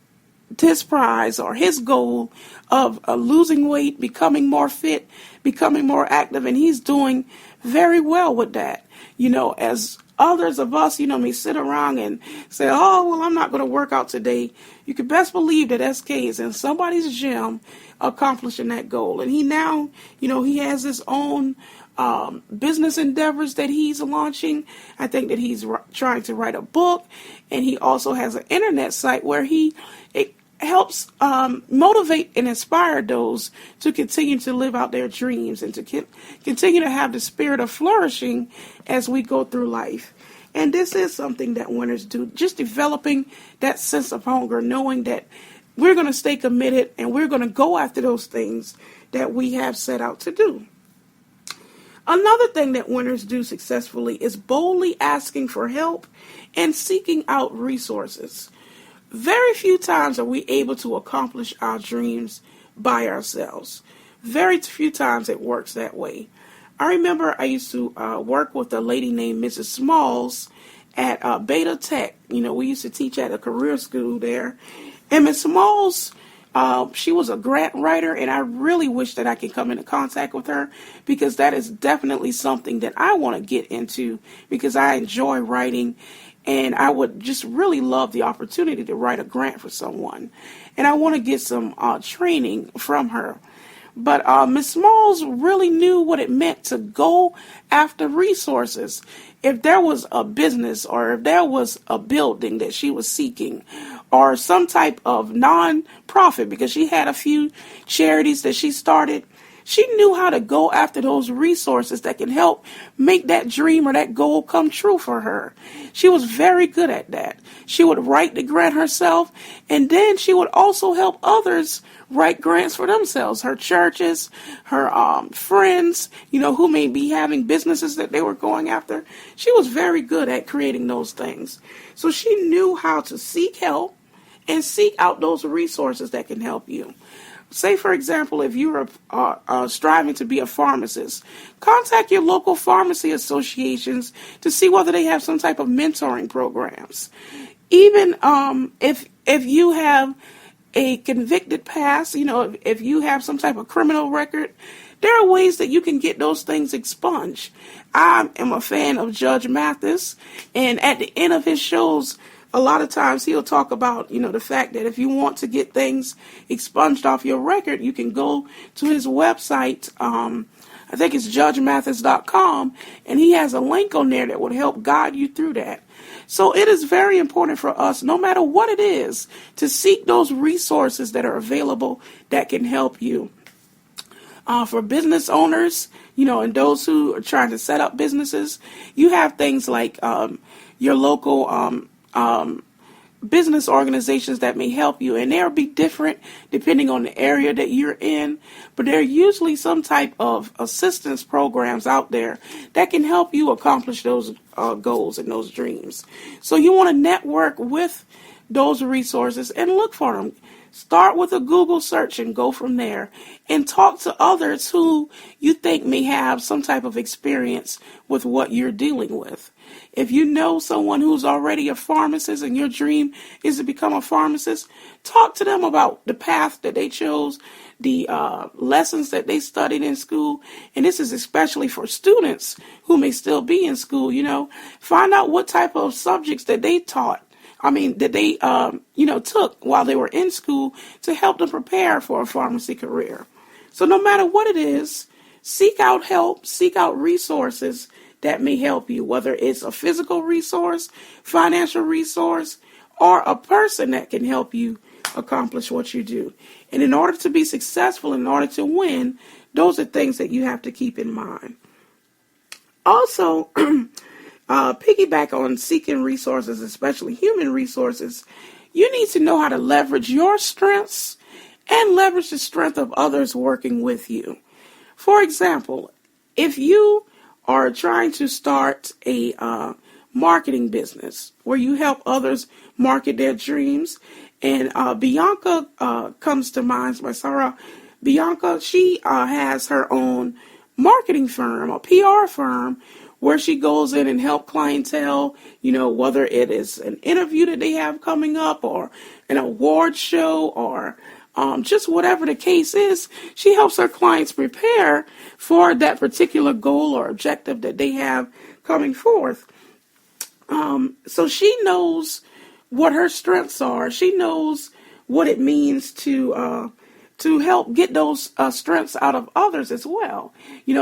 his prize or his goal of losing weight, becoming more fit, becoming more active, and he's doing very well with that. As others of us, may sit around and say, oh, well, I'm not going to work out today. You can best believe that SK is in somebody's gym accomplishing that goal. And he now, he has his own business endeavors that he's launching. I think that he's trying to write a book, and he also has an internet site where he helps motivate and inspire those to continue to live out their dreams and to continue to have the spirit of flourishing as we go through life. And this is something that winners do, just developing that sense of hunger, knowing that we're going to stay committed and we're going to go after those things that we have set out to do. Another thing that winners do successfully is boldly asking for help and seeking out resources. Very few times are we able to accomplish our dreams by ourselves. Very few times it works that way. I remember I used to work with a lady named Mrs. Smalls at Beta Tech. We used to teach at a career school there. And Ms. Smalls She was a grant writer, and I really wish that I could come into contact with her, because that is definitely something that I want to get into, because I enjoy writing, and I would just really love the opportunity to write a grant for someone. And I want to get some training from her. But Miss Smalls really knew what it meant to go after resources. If there was a business, or if there was a building that she was seeking, or some type of non-profit, because she had a few charities that she started, she knew how to go after those resources that can help make that dream or that goal come true for her. She was very good at that. She would write the grant herself, and then she would also help others write grants for themselves, her churches, her friends, who may be having businesses that they were going after. She was very good at creating those things. So she knew how to seek help and seek out those resources that can help you. Say, for example, if you are striving to be a pharmacist, contact your local pharmacy associations to see whether they have some type of mentoring programs. Even if you have a convicted past, if you have some type of criminal record, there are ways that you can get those things expunged. I am a fan of Judge Mathis, and at the end of his shows, a lot of times he'll talk about, the fact that if you want to get things expunged off your record, you can go to his website. I think it's judgemathis.com, and he has a link on there that would help guide you through that. So it is very important for us, no matter what it is, to seek those resources that are available that can help you. For business owners, and those who are trying to set up businesses, you have things like your local business organizations that may help you, and they'll be different depending on the area that you're in, but there are usually some type of assistance programs out there that can help you accomplish those goals and those dreams. So you want to network with those resources and look for them. Start with a Google search and go from there, and talk to others who you think may have some type of experience with what you're dealing with. If you know someone who's already a pharmacist and your dream is to become a pharmacist, talk to them about the path that they chose, the lessons that they studied in school. And this is especially for students who may still be in school, Find out what type of subjects that they taught. That they, took while they were in school to help them prepare for a pharmacy career. So no matter what it is, seek out help, seek out resources that may help you, whether it's a physical resource, financial resource, or a person that can help you accomplish what you do. And in order to be successful, in order to win, those are things that you have to keep in mind. Also, piggyback on seeking resources, especially human resources, you need to know how to leverage your strengths and leverage the strength of others working with you. For example, if you are trying to start a marketing business where you help others market their dreams, and Bianca comes to mind, my Sarah. Bianca, she has her own marketing firm, a PR firm, where she goes in and help clientele, whether it is an interview that they have coming up or an award show or just whatever the case is. She helps her clients prepare for that particular goal or objective that they have coming forth. So she knows what her strengths are. She knows what it means to help get those strengths out of others as well.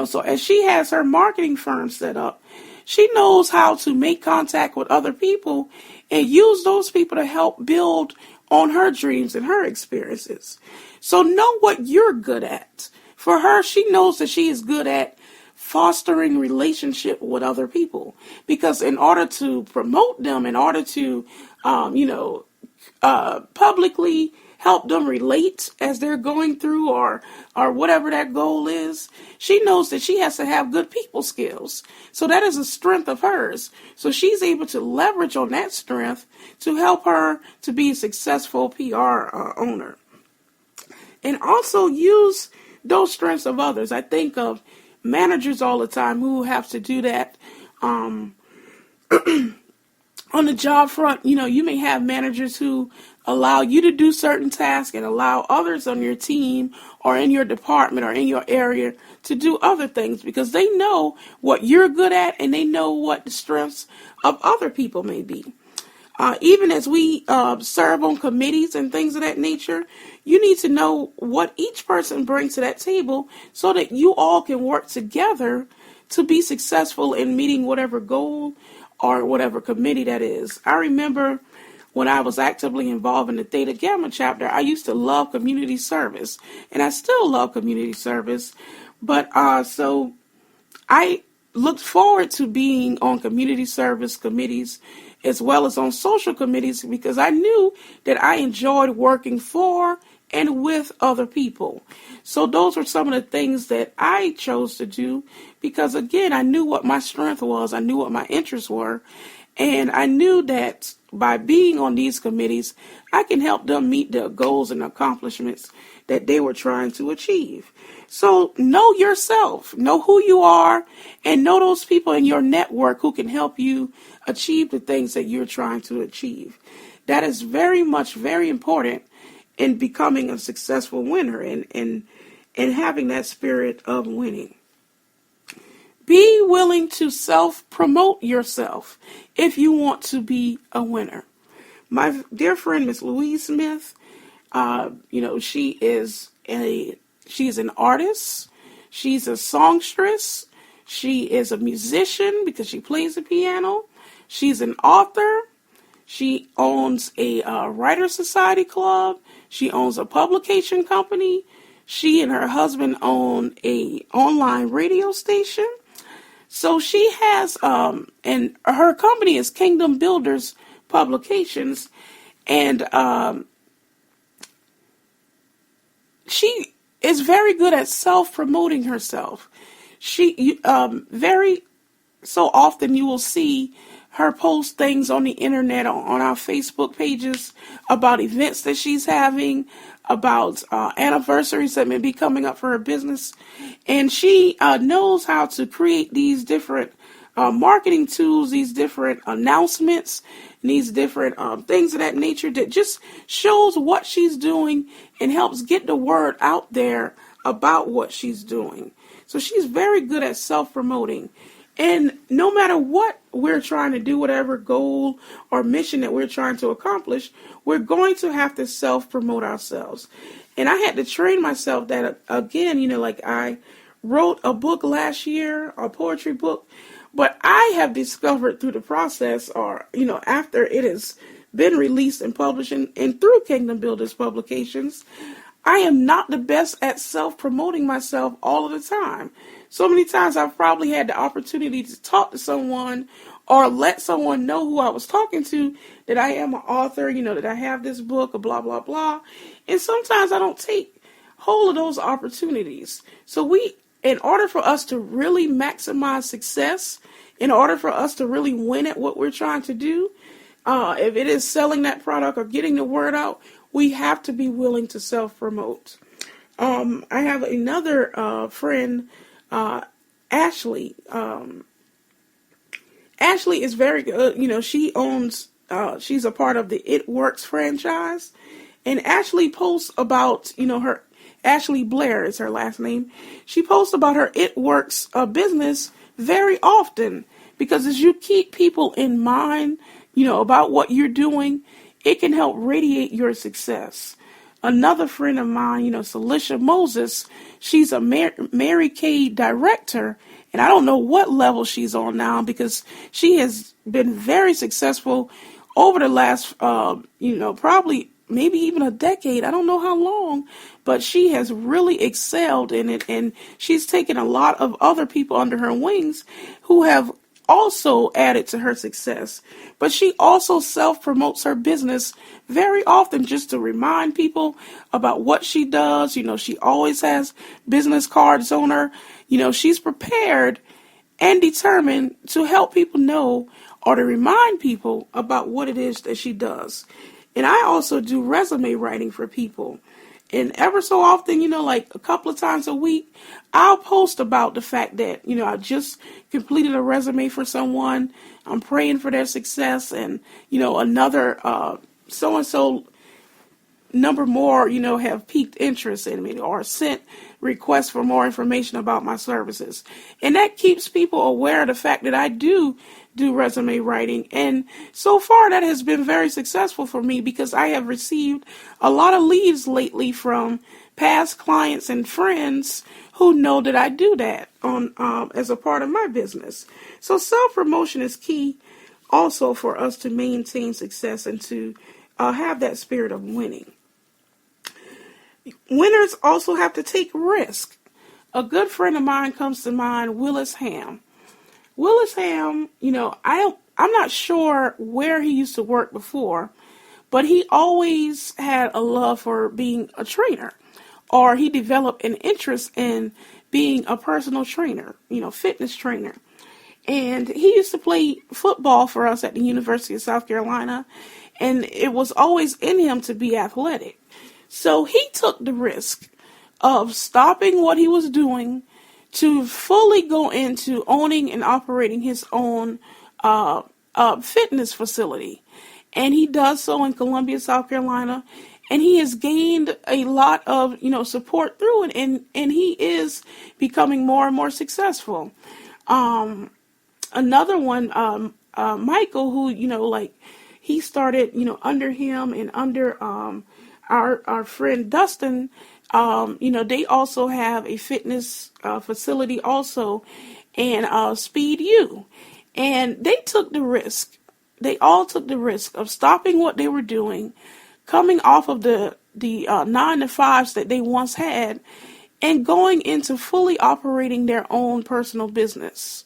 So as she has her marketing firm set up, she knows how to make contact with other people and use those people to help build on her dreams and her experiences. So know what you're good at. For her, she knows that she is good at fostering relationship with other people, because in order to promote them, in order to, publicly help them relate as they're going through or whatever that goal is, she knows that she has to have good people skills. So that is a strength of hers. So she's able to leverage on that strength to help her to be a successful PR owner. And also use those strengths of others. I think of managers all the time who have to do that. On the job front, you may have managers who allow you to do certain tasks and allow others on your team or in your department or in your area to do other things, because they know what you're good at and they know what the strengths of other people may be. Even as we serve on committees and things of that nature, you need to know what each person brings to that table so that you all can work together to be successful in meeting whatever goal or whatever committee that is. I remember when I was actively involved in the Theta Gamma chapter, I used to love community service, and I still love community service. But so I looked forward to being on community service committees as well as on social committees, because I knew that I enjoyed working for and with other people. So those were some of the things that I chose to do because, again, I knew what my strength was. I knew what my interests were. And I knew that by being on these committees, I can help them meet the goals and accomplishments that they were trying to achieve. So know yourself, know who you are, and know those people in your network who can help you achieve the things that you're trying to achieve. That is very important in becoming a successful winner and having that spirit of winning. Be willing to self-promote yourself if you want to be a winner. My dear friend, Miss Louise Smith, she's an artist. She's a songstress. She is a musician because she plays the piano. She's an author. She owns a Writer Society club. She owns a publication company. She and her husband own a online radio station. So she has, and her company is Kingdom Builders Publications, and she is very good at self-promoting herself. She very so often you will see her post things on the internet, on our Facebook pages about events that she's having, about anniversaries that may be coming up for her business. And she knows how to create these different marketing tools, these different announcements, and these different things of that nature that just shows what she's doing and helps get the word out there about what she's doing. So she's very good at self-promoting. And no matter what we're trying to do, whatever goal or mission that we're trying to accomplish, we're going to have to self-promote ourselves. And I had to train myself that, again, like I wrote a book last year, a poetry book, but I have discovered through the process or, after it has been released and published and through Kingdom Builders Publications, I am not the best at self-promoting myself all of the time. So many times I've probably had the opportunity to talk to someone or let someone know who I was talking to that I am an author, that I have this book, blah, blah, blah. And sometimes I don't take hold of those opportunities. So in order for us to really maximize success, in order for us to really win at what we're trying to do, if it is selling that product or getting the word out, we have to be willing to self-promote. I have another friend, Ashley. Ashley is very good. She owns, she's a part of the It Works franchise. And Ashley posts about, her, Ashley Blair is her last name. She posts about her It Works business very often because as you keep people in mind, about what you're doing, it can help radiate your success. Another friend of mine, Celicia Moses, she's a Mary Kay director, and I don't know what level she's on now because she has been very successful over the last, probably maybe even a decade. I don't know how long, but she has really excelled in it, and she's taken a lot of other people under her wings who have also added to her success. But she also self-promotes her business very often just to remind people about what she does. She always has business cards on her. She's prepared and determined to help people know or to remind people about what it is that she does. And I also do resume writing for people. And ever so often, like a couple of times a week, I'll post about the fact that, I just completed a resume for someone. I'm praying for their success. And, another so-and-so number more, have piqued interest in me or sent requests for more information about my services. And that keeps people aware of the fact that I do resume writing. And so far that has been very successful for me because I have received a lot of leads lately from past clients and friends who know that I do that on as a part of my business. So self-promotion is key also for us to maintain success and to have that spirit of winning. Winners also have to take risk. A good friend of mine comes to mind, Willis Ham. Willis Ham, I'm not sure where he used to work before, but he always had a love for being a trainer, or he developed an interest in being a personal trainer, fitness trainer. And he used to play football for us at the University of South Carolina, and it was always in him to be athletic. So he took the risk of stopping what he was doing to fully go into owning and operating his own fitness facility. And he does so in Columbia, South Carolina. And he has gained a lot of, support through it. And he is becoming more and more successful. Another one, Michael, who, he started, under him and under our friend Dustin. They also have a fitness facility also, and Speed U. And they took the risk. They all took the risk of stopping what they were doing, coming off of the 9-to-5s that they once had, and going into fully operating their own personal business.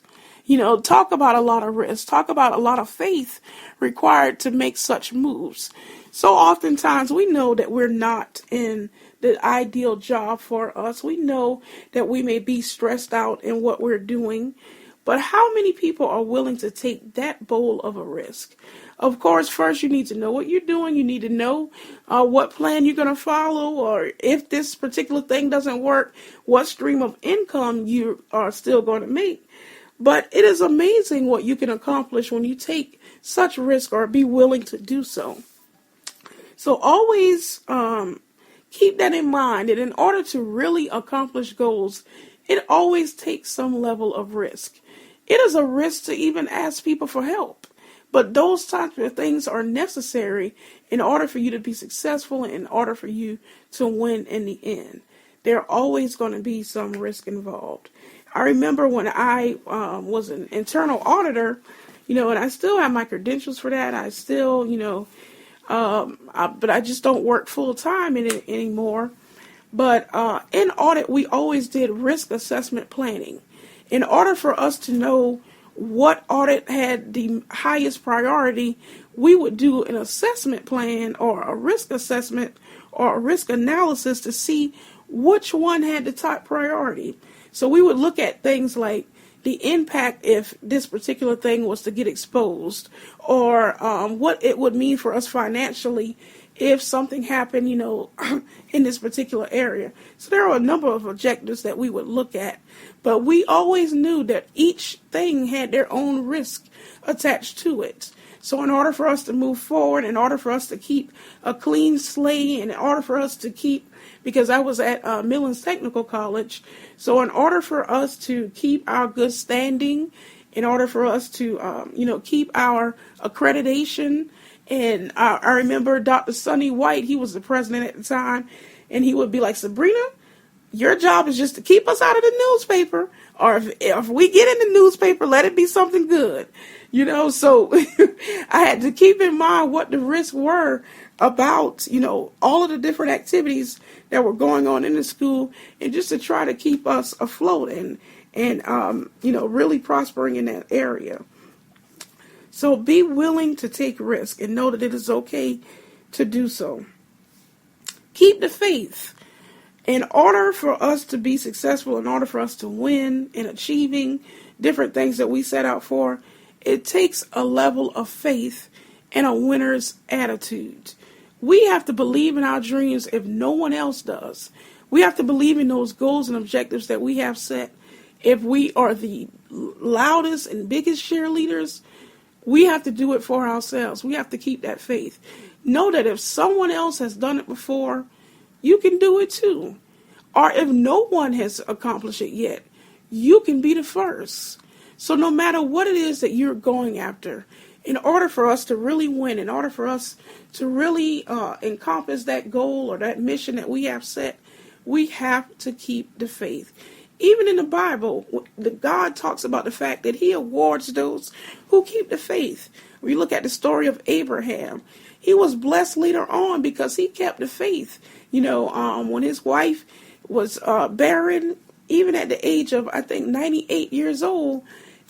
Talk about a lot of risk. Talk about a lot of faith required to make such moves. So oftentimes we know that we're not in the ideal job for us. We know that we may be stressed out in what we're doing, but how many people are willing to take that bold of a risk? Of course, first you need to know what you're doing. You need to know what plan you're going to follow, or if this particular thing doesn't work, what stream of income you are still going to make. But it is amazing what you can accomplish when you take such risk or be willing to do so. So always keep that in mind, that in order to really accomplish goals, it always takes some level of risk. It is a risk to even ask people for help. But those types of things are necessary in order for you to be successful and in order for you to win in the end. There are always going to be some risk involved. I remember when I was an internal auditor, and I still have my credentials for that. I still, but I just don't work full time in it anymore. But in audit, we always did risk assessment planning. In order for us to know what audit had the highest priority, we would do an assessment plan or a risk assessment or a risk analysis to see which one had the top priority. So we would look at things like the impact if this particular thing was to get exposed, or what it would mean for us financially if something happened, in this particular area. So there are a number of objectives that we would look at, but we always knew that each thing had their own risk attached to it. So in order for us to move forward, in order for us to keep a clean slate, and in order for us to keep, because I was at Millens Technical College, so in order for us to keep our good standing, in order for us to, keep our accreditation, and I remember Dr. Sonny White, he was the president at the time, and he would be like, Sabrina, your job is just to keep us out of the newspaper, or if we get in the newspaper, let it be something good. So I had to keep in mind what the risks were about, all of the different activities that were going on in the school, and just to try to keep us afloat and really prospering in that area. So be willing to take risk and know that it is okay to do so. Keep the faith. In order for us to be successful, in order for us to win in achieving different things that we set out for, it takes a level of faith and a winner's attitude. We have to believe in our dreams if no one else does. We have to believe in those goals and objectives that we have set. If we are the loudest and biggest cheerleaders, we have to do it for ourselves. We have to keep that faith. know that if someone else has done it before, you can do it too. Or if no one has accomplished it yet, you can be the first. So no matter what it is that you're going after, in order for us to really win, in order for us to really encompass that goal or that mission that we have set, we have to keep the faith. Even in the Bible, God talks about the fact that he awards those who keep the faith. We look at the story of Abraham. He was blessed later on because he kept the faith. When his wife was barren, even at the age of, I think, 98 years old,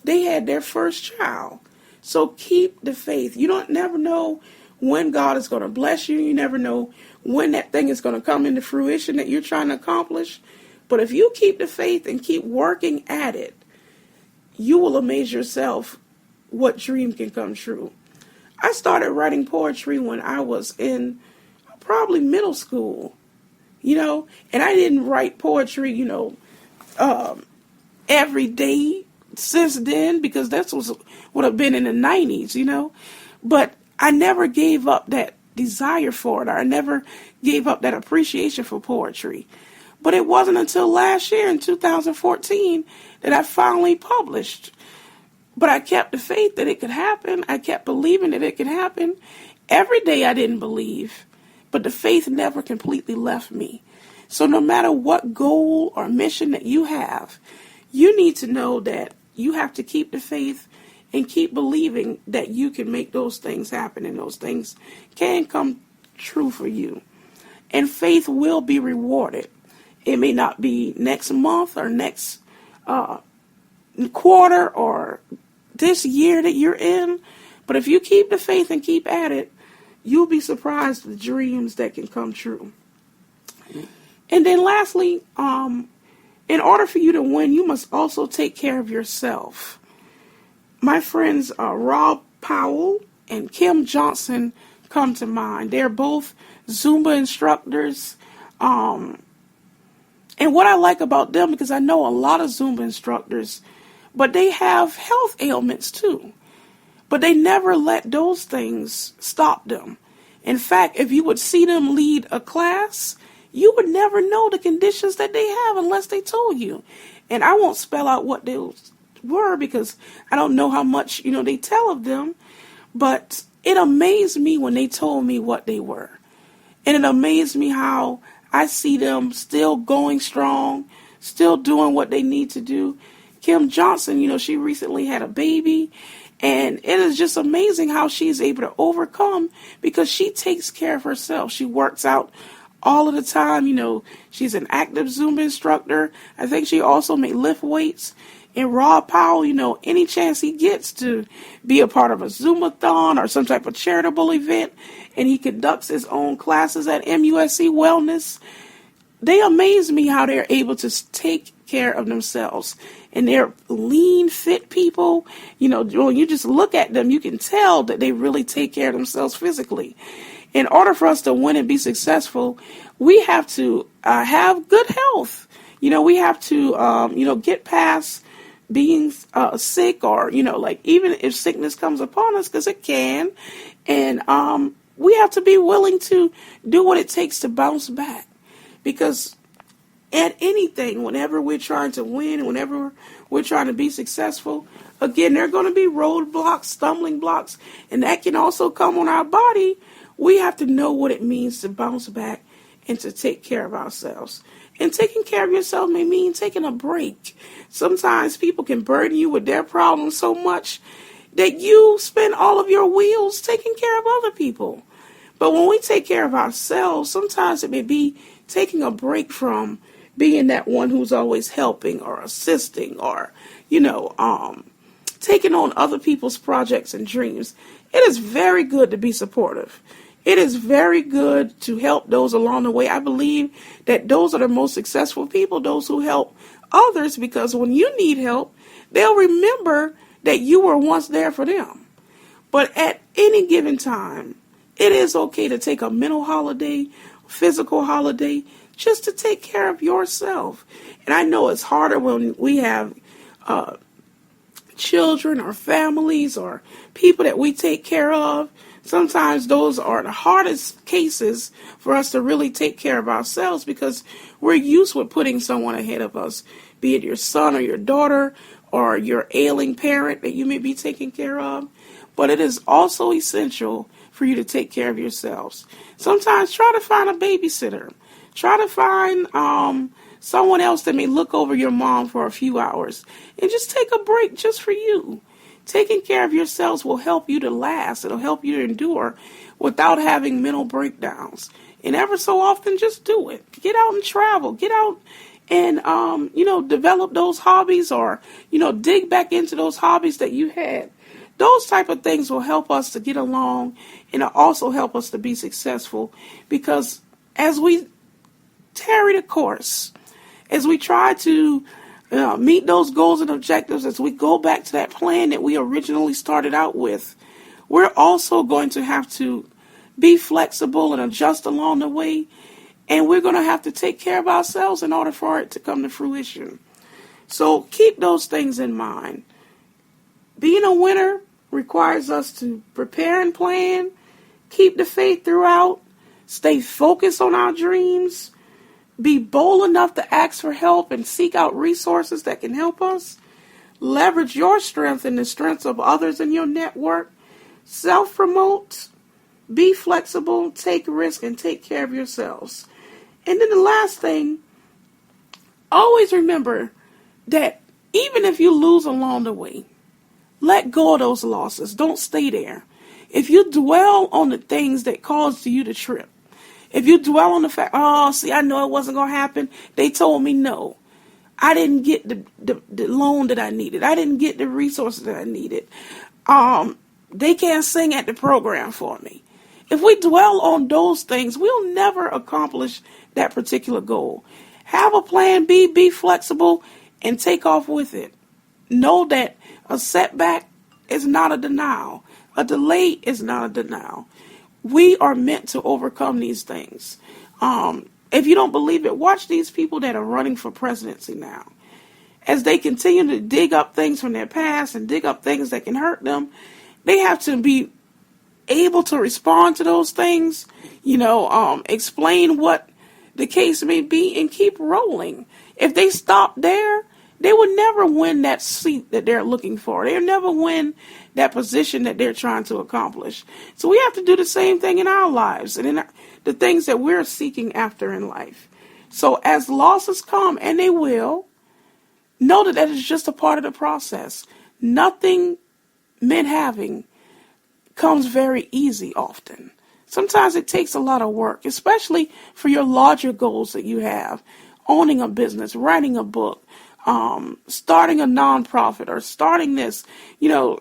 they had their first child. So keep the faith. You don't never know when God is going to bless you. You never know when that thing is going to come into fruition that you're trying to accomplish. But if you keep the faith and keep working at it, you will amaze yourself what dream can come true. I started writing poetry when I was in probably middle school, and I didn't write poetry, every day since then, because that would have been in the 90s, but I never gave up that desire for it. I never gave up that appreciation for poetry. But it wasn't until last year in 2014 that I finally published. But I kept the faith that it could happen. I kept believing that it could happen. Every day I didn't believe, but the faith never completely left me. So no matter what goal or mission that you have, you need to know that you have to keep the faith and keep believing that you can make those things happen and those things can come true for you. And faith will be rewarded. It may not be next month or next quarter or this year that you're in, but if you keep the faith and keep at it, you'll be surprised with dreams that can come true. And then lastly, in order for you to win, you must also take care of yourself. My friends Rob Powell and Kim Johnson come to mind. They're both Zumba instructors. And what I like about them, because I know a lot of Zumba instructors, but they have health ailments too. But they never let those things stop them. In fact, if you would see them lead a class, you would never know the conditions that they have unless they told you. And I won't spell out what they were because I don't know how much, they tell of them. But it amazed me when they told me what they were. And it amazed me how I see them still going strong, still doing what they need to do. Kim Johnson, she recently had a baby. And it is just amazing how she's able to overcome because she takes care of herself. She works out all of the time. She's an active Zumba instructor. I think she also may lift weights. And Rob Powell, any chance he gets to be a part of a Zumbathon or some type of charitable event, and he conducts his own classes at MUSC Wellness, they amaze me how they're able to take care of themselves. And they're lean, fit people. When you just look at them, you can tell that they really take care of themselves physically. In order for us to win and be successful, we have to have good health. We have to, get past being sick or, even if sickness comes upon us, because it can. And we have to be willing to do what it takes to bounce back. Because at anything, whenever we're trying to win, whenever we're trying to be successful, again, there are going to be roadblocks, stumbling blocks, and that can also come on our body. We have to know what it means to bounce back and to take care of ourselves. And taking care of yourself may mean taking a break. Sometimes people can burden you with their problems so much that you spend all of your wheels taking care of other people. But when we take care of ourselves, sometimes it may be taking a break from being that one who's always helping or assisting or, taking on other people's projects and dreams. It is very good to be supportive. It is very good to help those along the way. I believe that those are the most successful people, those who help others, because when you need help, they'll remember that you were once there for them. But at any given time, it is okay to take a mental holiday, physical holiday, just to take care of yourself. And I know it's harder when we have children or families or people that we take care of. sometimes those are the hardest cases for us to really take care of ourselves because we're used with putting someone ahead of us, be it your son or your daughter or your ailing parent that you may be taking care of. But it is also essential for you to take care of yourselves. Sometimes try to find a babysitter. Try to find someone else that may look over your mom for a few hours and just take a break just for you. Taking care of yourselves will help you to last. It'll help you to endure without having mental breakdowns. And ever so often, just do it. Get out and travel. Get out and, develop those hobbies or, dig back into those hobbies that you had. Those type of things will help us to get along and it'll also help us to be successful because as we tarry the course, as we try to meet those goals and objectives, as we go back to that plan that we originally started out with, we're also going to have to be flexible and adjust along the way, and we're going to have to take care of ourselves in order for it to come to fruition. So keep those things in mind. Being a winner requires us to prepare and plan, keep the faith throughout, stay focused on our dreams, be bold enough to ask for help and seek out resources that can help us, leverage your strength and the strengths of others in your network, self-promote, be flexible, take risk, and take care of yourselves. And then the last thing, always remember that even if you lose along the way, let go of those losses. Don't stay there. If you dwell on the things that caused you to trip, if you dwell on the fact, I know it wasn't going to happen. They told me no. I didn't get the loan that I needed. I didn't get the resources that I needed. They can't sing at the program for me. If we dwell on those things, we'll never accomplish that particular goal. Have a plan B, be flexible, and take off with it. Know that a setback is not a denial. A delay is not a denial. We are meant to overcome these things. If you don't believe it, watch these people that are running for presidency now. As they continue to dig up things from their past and dig up things that can hurt them, they have to be able to respond to those things, explain what the case may be and keep rolling. If they stop there, they would never win that seat that they're looking for. They'll never win that position that they're trying to accomplish. So we have to do the same thing in our lives and in the things that we're seeking after in life. So as losses come, and they will, know that is just a part of the process. Nothing meant having comes very easy often. Sometimes it takes a lot of work, especially for your larger goals that you have. Owning a business, writing a book, starting a nonprofit or starting this, there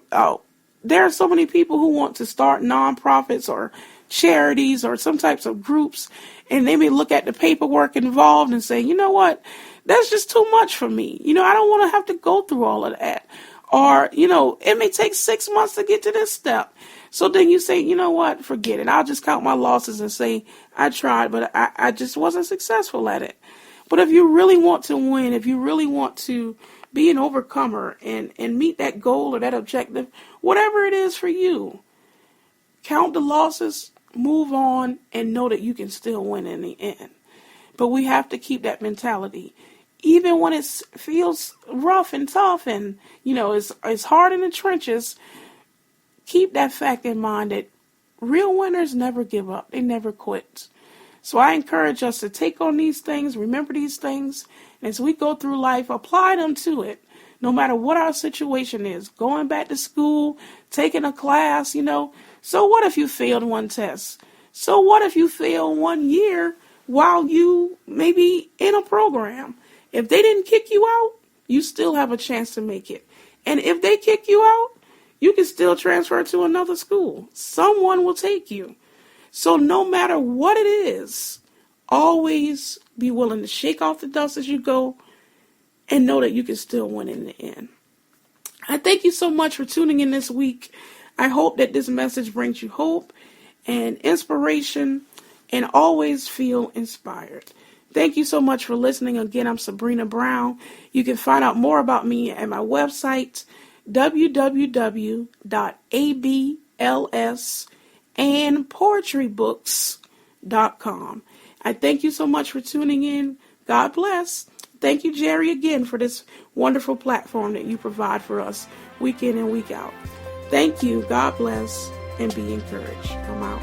are so many people who want to start nonprofits or charities or some types of groups, and they may look at the paperwork involved and say, you know what, that's just too much for me. I don't want to have to go through all of that. Or, it may take 6 months to get to this step. So then you say, you know what, forget it. I'll just count my losses and say, I tried, but I just wasn't successful at it. But if you really want to win, if you really want to be an overcomer and meet that goal or that objective, whatever it is for you, count the losses, move on, and know that you can still win in the end. But we have to keep that mentality. Even when it feels rough and tough and, it's hard in the trenches, keep that fact in mind that real winners never give up. They never quit. So I encourage us to take on these things, remember these things, and as we go through life, apply them to it, no matter what our situation is. Going back to school, taking a class, So what if you failed one test? So what if you failed 1 year while you may be in a program? If they didn't kick you out, you still have a chance to make it. And if they kick you out, you can still transfer to another school. Someone will take you. So no matter what it is, always be willing to shake off the dust as you go and know that you can still win in the end. I thank you so much for tuning in this week. I hope that this message brings you hope and inspiration and always feel inspired. Thank you so much for listening. Again, I'm Sabrina Brown. You can find out more about me at my website, www.abls and poetrybooks.com. I thank you so much for tuning in. God bless. Thank you, Jerry, again for this wonderful platform that you provide for us week in and week out. Thank you. God bless and be encouraged. I'm out.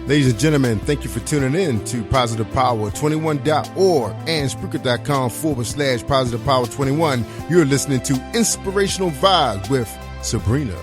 Ladies and gentlemen, thank you for tuning in to positivepower21.org and Spreaker.com/positivepower21. You're listening to Inspirational Vibes with Sabrina.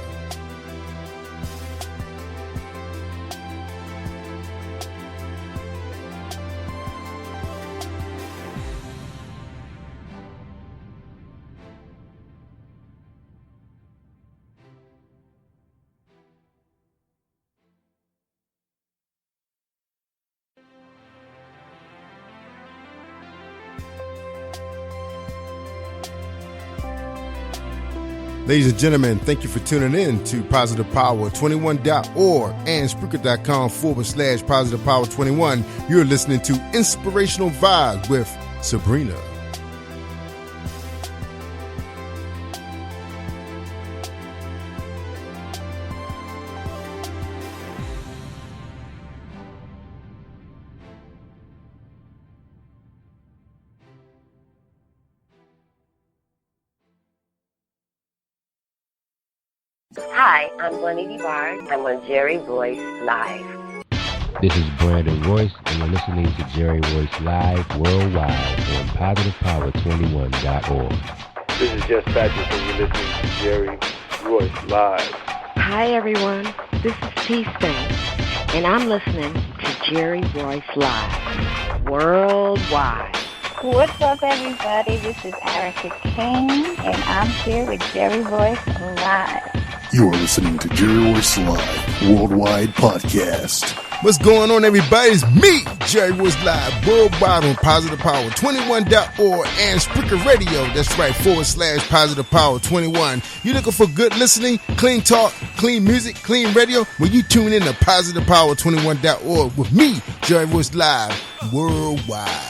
Ladies and gentlemen, thank you for tuning in to positivepower21.org and Spreaker.com/positivepower21. You're listening to Inspirational Vibes with Sabrina. Hi, I'm Juanita Bard. I'm on Jerry Royce Live. This is Brandon Royce, and you're listening to Jerry Royce Live worldwide on PositivePower21.org. This is Jess Patrick, and you're listening to Jerry Royce Live. Hi, everyone. This is T-Span, and I'm listening to Jerry Royce Live worldwide. What's up, everybody? This is Erica King, and I'm here with Jerry Royce Live. You are listening to Jerry Royce Live Worldwide Podcast. What's going on, everybody? It's me, Jerry Royce Live, worldwide on PositivePower21.org and Spreaker Radio. That's right, /PositivePower21. You looking for good listening, clean talk, clean music, clean radio? Well, you tune in to PositivePower21.org with me, Jerry Royce Live, worldwide.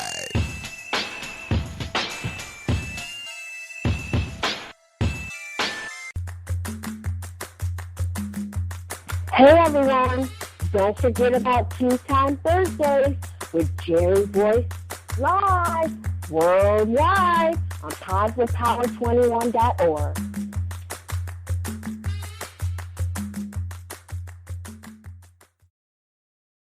Hey everyone, don't forget about Tea Time Thursdays with Jerry Royce Live worldwide on PositivePower21.org.